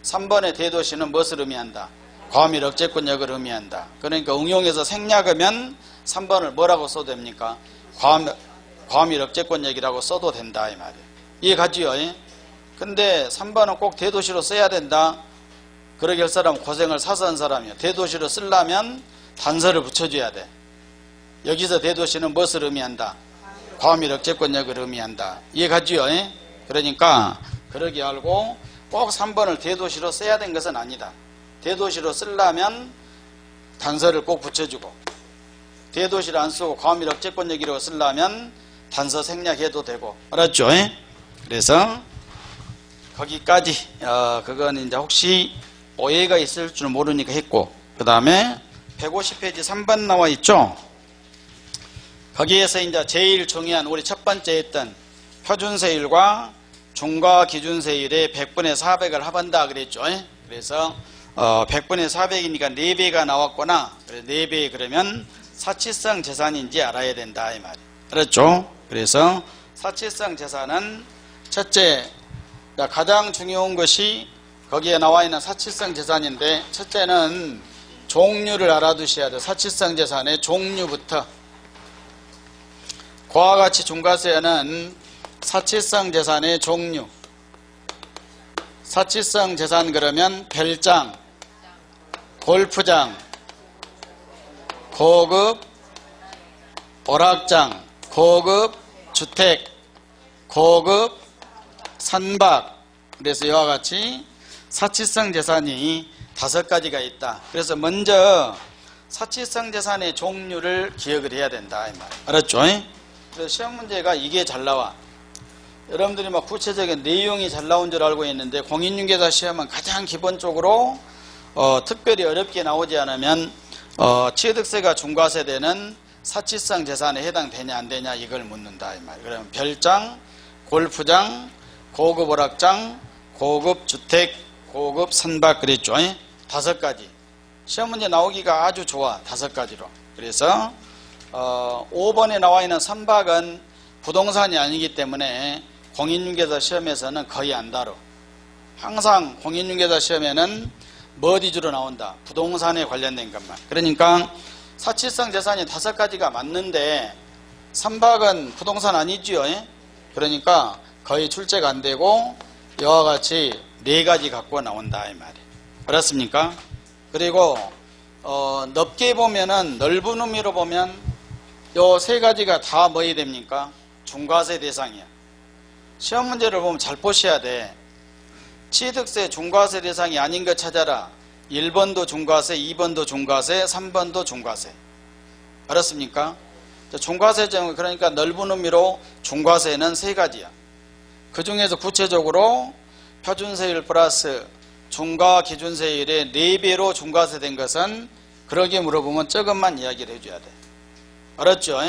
3번의 대도시는 무엇을 의미한다? 과밀 억제권력을 의미한다. 그러니까 응용해서 생략하면 3번을 뭐라고 써도 됩니까? 과밀 억제권력이라고 써도 된다 이 말이에요. 이해가지요? 근데 3번은 꼭 대도시로 써야 된다. 그러게 할 사람은 고생을 사서 한 사람이에요. 대도시로 쓰려면 단서를 붙여줘야 돼. 여기서 대도시는 무엇을 의미한다? 과밀 억제권력을 의미한다. 이해가지요? 그러니까 그러게 알고 꼭 3번을 대도시로 써야 된 것은 아니다. 대도시로 쓰려면 단서를 꼭 붙여주고, 대도시를 안 쓰고 과밀 억제권력이라고 쓰려면 단서 생략해도 되고. 알았죠? 그래서 거기까지 그건 이제 혹시 오해가 있을 줄 모르니까 했고, 그 다음에 150페이지 3번 나와 있죠? 거기에서 이제 제일 중요한 우리 첫 번째 했던 표준세율과 중과 기준세율의 100분의 400을 합한다 그랬죠? 그래서 100분의 400이니까 4배가 나왔거나 4배 그러면 사치성 재산인지 알아야 된다 이 말이에요. 알았죠? 그래서 사치성 재산은 첫째, 가장 중요한 것이 거기에 나와 있는 사치성 재산인데, 첫째는 종류를 알아두셔야 돼요. 사치성 재산의 종류부터. 그와 같이 중과세에는 사치성 재산의 종류, 사치성 재산 그러면 별장, 골프장, 고급 오락장, 고급 주택, 고급 선박. 그래서 이와 같이 사치성 재산이 5가지가 있다. 그래서 먼저 사치성 재산의 종류를 기억을 해야 된다 이 말. 알았죠? 그래서 시험 문제가 이게 잘 나와. 여러분들이 막 구체적인 내용이 잘 나온 줄 알고 있는데, 공인중개사 시험은 가장 기본적으로 특별히 어렵게 나오지 않으면 취득세가 중과세되는 사치성 재산에 해당되냐 안 되냐 이걸 묻는다 이 말. 그러면 별장, 골프장, 고급 오락장, 고급 주택, 고급 선박 그랬죠? 5가지. 시험 문제 나오기가 아주 좋아. 5가지로. 그래서 5번에 나와 있는 선박은 부동산이 아니기 때문에 공인중개사 시험에서는 거의 안 다뤄. 항상 공인중개사 시험에는 뭐 위주로 나온다? 부동산에 관련된 것만. 그러니까 사치성 재산이 5가지가 맞는데 선박은 부동산 아니지요? 그러니까 거의 출제가 안 되고 이와 같이 4가지 갖고 나온다 이 말이에요. 알았습니까? 그리고 넓게 보면은, 넓은 의미로 보면 요 3가지가 다 뭐이 됩니까? 중과세 대상이야. 시험 문제를 보면 잘 보셔야 돼. 취득세 중과세 대상이 아닌 것 찾아라. 1번도 중과세, 2번도 중과세, 3번도 중과세. 알았습니까? 중과세 제목, 그러니까 넓은 의미로 중과세는 3가지야. 그 중에서 구체적으로 표준세율 플러스 중과 기준세율의 4배로 중과세 된 것은, 그러게 물어보면 조금만 이야기를 해줘야 돼. 알았죠?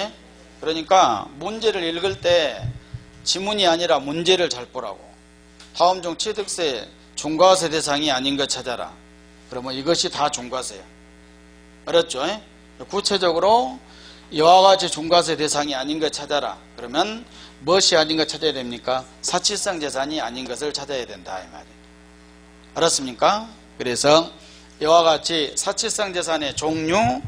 그러니까 문제를 읽을 때 지문이 아니라 문제를 잘 보라고. 다음 중 취득세 중과세 대상이 아닌 것 찾아라. 그러면 이것이 다 중과세야. 알았죠? 구체적으로 이와 같이 중과세 대상이 아닌 것 찾아라. 그러면 무엇이 아닌 것 찾아야 됩니까? 사치성 재산이 아닌 것을 찾아야 된다 이 말이에요. 알았습니까? 그래서 이와 같이 사치성 재산의 종류,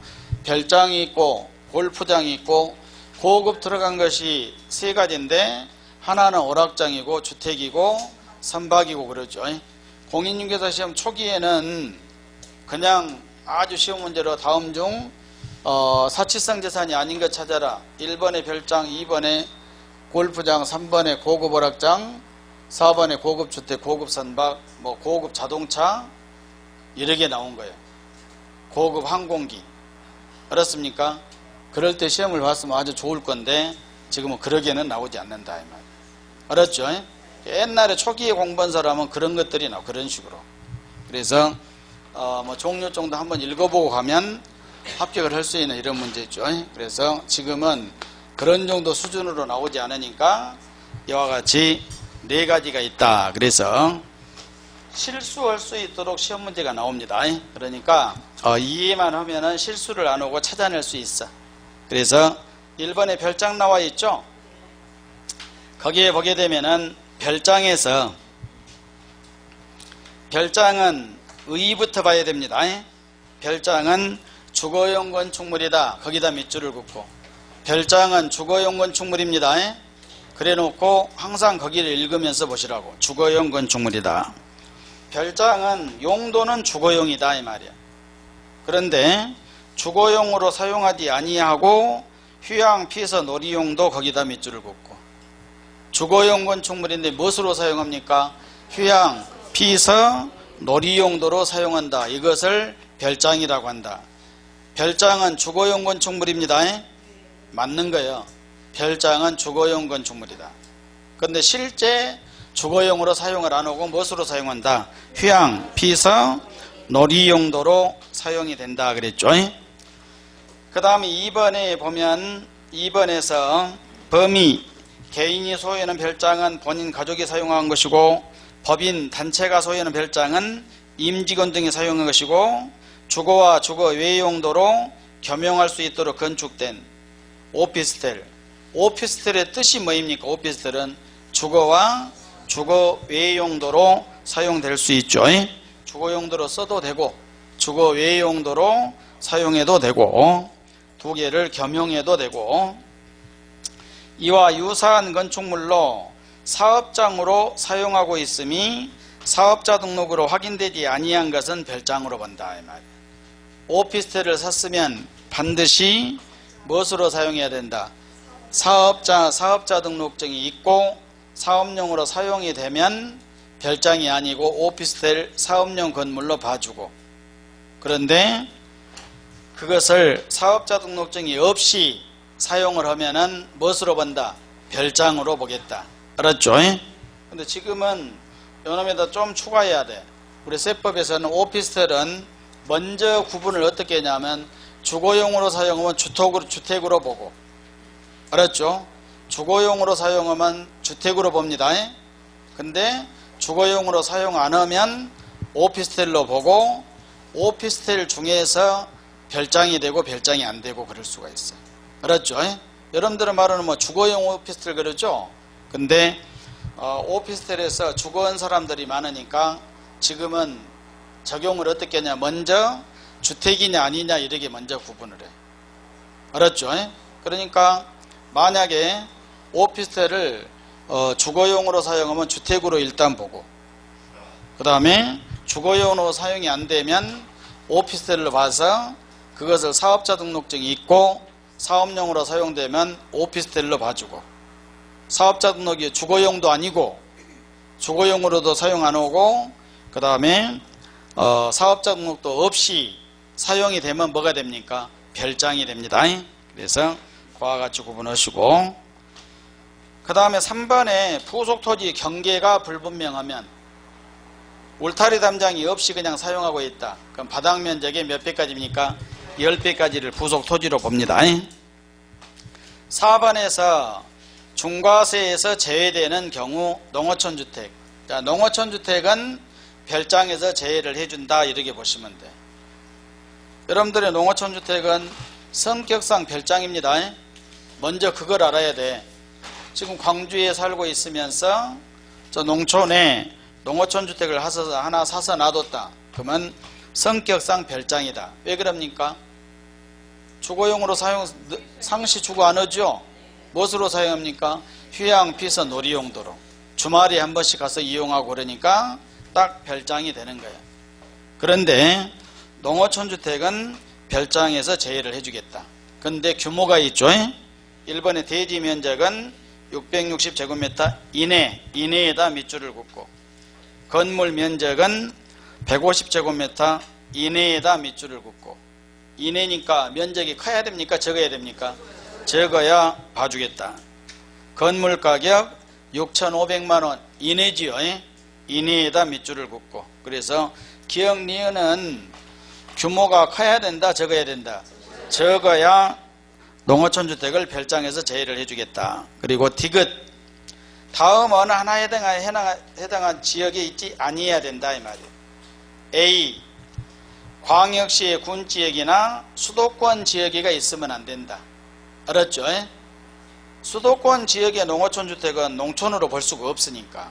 별장이 있고 골프장이 있고 고급 들어간 것이 3가지인데, 하나는 오락장이고 주택이고 선박이고 그러죠. 공인중개사 시험 초기에는 그냥 아주 쉬운 문제로 다음 중 사치성 재산이 아닌 것 찾아라. 1번에 별장, 2번에 골프장, 3번에 고급 오락장, 4번에 고급 주택, 고급 선박, 뭐 고급 자동차 여러 개 나온 거예요. 고급 항공기. 알았습니까? 그럴 때 시험을 봤으면 아주 좋을 건데 지금은 그러게는 나오지 않는다 이 말. 알았죠? 옛날에 초기에 공부한 사람은 그런 것들이 나와. 그런 식으로. 그래서 뭐 종류 정도 한번 읽어보고 가면 합격을 할 수 있는 이런 문제죠. 그래서 지금은 그런 정도 수준으로 나오지 않으니까 이와 같이 4가지가 있다. 그래서 실수할 수 있도록 시험 문제가 나옵니다. 그러니까 이해만 하면은 실수를 안 하고 찾아낼 수 있어. 그래서 1번에 별장 나와 있죠. 거기에 보게 되면은 별장에서 별장은 의의부터 봐야 됩니다. 별장은 주거용 건축물이다. 거기다 밑줄을 긋고 별장은 주거용 건축물입니다. 그래 놓고 항상 거기를 읽으면서 보시라고. 주거용 건축물이다. 별장은 용도는 주거용이다 이 말이야. 그런데 주거용으로 사용하지 아니하고 휴양, 피서, 놀이용도 거기다 밑줄을 긋고 주거용 건축물인데 무엇으로 사용합니까? 휴양, 피서, 놀이용도로 사용한다. 이것을 별장이라고 한다. 별장은 주거용 건축물입니다. 맞는 거예요. 별장은 주거용 건축물이다. 그런데 실제 주거용으로 사용을 안 하고 무엇으로 사용한다? 휴양, 피서, 놀이용도로 사용이 된다 그랬죠. 그 다음에 2번에 보면 2번에서 범위, 개인이 소유하는 별장은 본인 가족이 사용한 것이고 법인, 단체가 소유하는 별장은 임직원 등이 사용한 것이고 주거와 주거 외 용도로 겸용할 수 있도록 건축된 오피스텔. 오피스텔의 뜻이 뭐입니까? 오피스텔은 주거와 주거 외 용도로 사용될 수 있죠. 주거 용도로 써도 되고 주거 외 용도로 사용해도 되고 두 개를 겸용해도 되고 이와 유사한 건축물로 사업장으로 사용하고 있음이 사업자 등록으로 확인되지 아니한 것은 별장으로 본다 이 말이에요. 오피스텔을 샀으면 반드시 무엇으로 사용해야 된다? 사업자 등록증이 있고 사업용으로 사용이 되면 별장이 아니고 오피스텔 사업용 건물로 봐주고 그런데 그것을 사업자 등록증이 없이 사용을 하면은 무엇으로 본다? 별장으로 보겠다. 알았죠? 근데 지금은 요놈에다 좀 추가해야 돼. 우리 세법에서는 오피스텔은 먼저 구분을 어떻게 하냐면 주거용으로 사용하면 주택으로 보고 알았죠? 주거용으로 사용하면 주택으로 봅니다. 근데 주거용으로 사용 안 하면 오피스텔로 보고 오피스텔 중에서 별장이 되고 별장이 안 되고 그럴 수가 있어요. 알았죠? 여러분들은 말하는 뭐 주거용 오피스텔 그러죠? 근데 오피스텔에서 주거한 사람들이 많으니까 지금은 적용을 어떻게 하냐 먼저 주택이냐 아니냐 이렇게 먼저 구분을 해. 알았죠? 그러니까 만약에 오피스텔을 주거용으로 사용하면 주택으로 일단 보고 그 다음에 주거용으로 사용이 안 되면 오피스텔로 봐서 그것을 사업자 등록증이 있고 사업용으로 사용되면 오피스텔로 봐주고 사업자 등록이 주거용도 아니고 주거용으로도 사용 안 하고 그 다음에 사업자 등록도 없이 사용이 되면 뭐가 됩니까? 별장이 됩니다. 그래서 그와 같이 구분하시고 그 다음에 3번에 부속토지 경계가 불분명하면 울타리 담장이 없이 그냥 사용하고 있다. 그럼 바닥 면적의 몇 배까지입니까? 10배까지를 부속토지로 봅니다. 4번에서 중과세에서 제외되는 경우 농어촌주택. 자, 농어촌주택은 별장에서 제외를 해준다 이렇게 보시면 돼. 여러분들의 농어촌주택은 성격상 별장입니다. 먼저 그걸 알아야 돼. 지금 광주에 살고 있으면서 저 농촌에 농어촌주택을 하나 사서 놔뒀다. 그러면 성격상 별장이다. 왜 그럽니까? 주거용으로 상시 주거 안 하죠? 무엇으로 사용합니까? 휴양, 피서, 놀이용도로. 주말에 한 번씩 가서 이용하고 그러니까 딱 별장이 되는 거예요. 그런데 농어촌주택은 별장에서 제외를 해주겠다. 근데 규모가 있죠. 1번의 대지 면적은 660제곱미터 이내에다 밑줄을 긋고, 건물 면적은 150제곱미터 이내에다 밑줄을 긋고, 이내니까 면적이 커야 됩니까? 적어야 됩니까? 적어야 봐주겠다. 건물 가격 6,500만원 이내지요. 이내에다 밑줄을 긋고, 그래서 기역 니은은 규모가 커야 된다, 적어야 된다? 적어야 농어촌주택을 별장에서 제외를 해주겠다. 그리고 디귿, 다음 어느 하나에 해당한 지역에 있지 아니해야 된다 이 말이에요. A, 광역시의 군지역이나 수도권 지역에가 있으면 안 된다. 알았죠? 수도권 지역의 농어촌주택은 농촌으로 볼 수가 없으니까.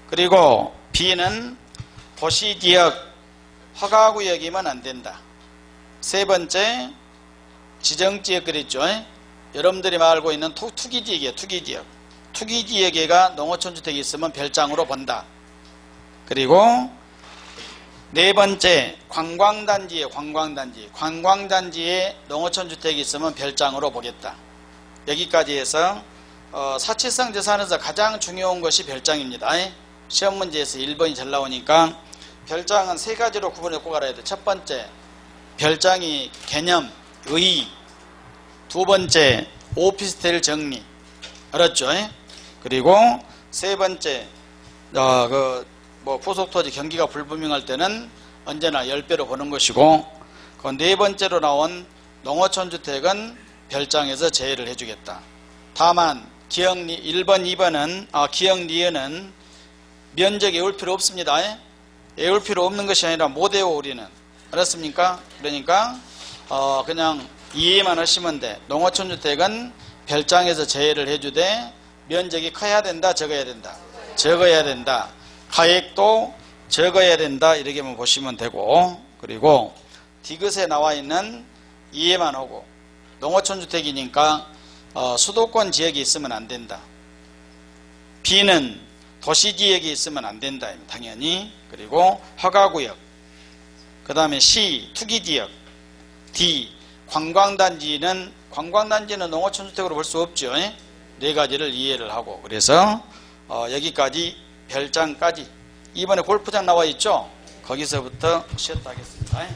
그리고 B는 도시지역, 허가구역이면 안 된다. 세 번째, 지정지역 그랬죠? 여러분들이 알고 있는 투기지역이에요. 투기지역. 투기지역에가 농어촌주택이 있으면 별장으로 본다. 그리고 네 번째, 관광단지에 관광단지에 농어촌주택이 있으면 별장으로 보겠다. 여기까지 해서 사치성 재산에서 가장 중요한 것이 별장입니다. 시험 문제에서 1번이 잘 나오니까 별장은 세 가지로 구분해 꼭 알아야 돼. 첫 번째, 별장이 개념, 의. 두 번째, 오피스텔 정리. 알았죠? 그리고 세 번째, 부속토지 경기가 불분명할 때는 언제나 10배로 보는 것이고, 그 네 번째로 나온 농어촌주택은 별장에서 제외를 해주겠다. 다만 기역 1번, 2번은 기역 니은은 면적 외울 필요 없습니다. 외울 필요 없는 것이 아니라 못 외워 우리는. 알았습니까? 그러니까 그냥 이해만 하시면 돼. 농어촌주택은 별장에서 제외를 해주되 면적이 커야 된다, 적어야 된다? 적어야 된다. 가액도 적어야 된다. 이렇게만 보시면 되고, 그리고 디귿에 나와 있는 이해만 하고, 농어촌주택이니까 수도권 지역이 있으면 안 된다. B는 도시지역이 있으면 안 된다. 당연히. 그리고 허가구역. 그 다음에 C, 투기지역. D, 관광단지는 농어촌주택으로 볼 수 없죠. 네 가지를 이해를 하고, 그래서 여기까지 별장까지. 이번에 골프장 나와 있죠? 거기서부터 쉬었다 하겠습니다.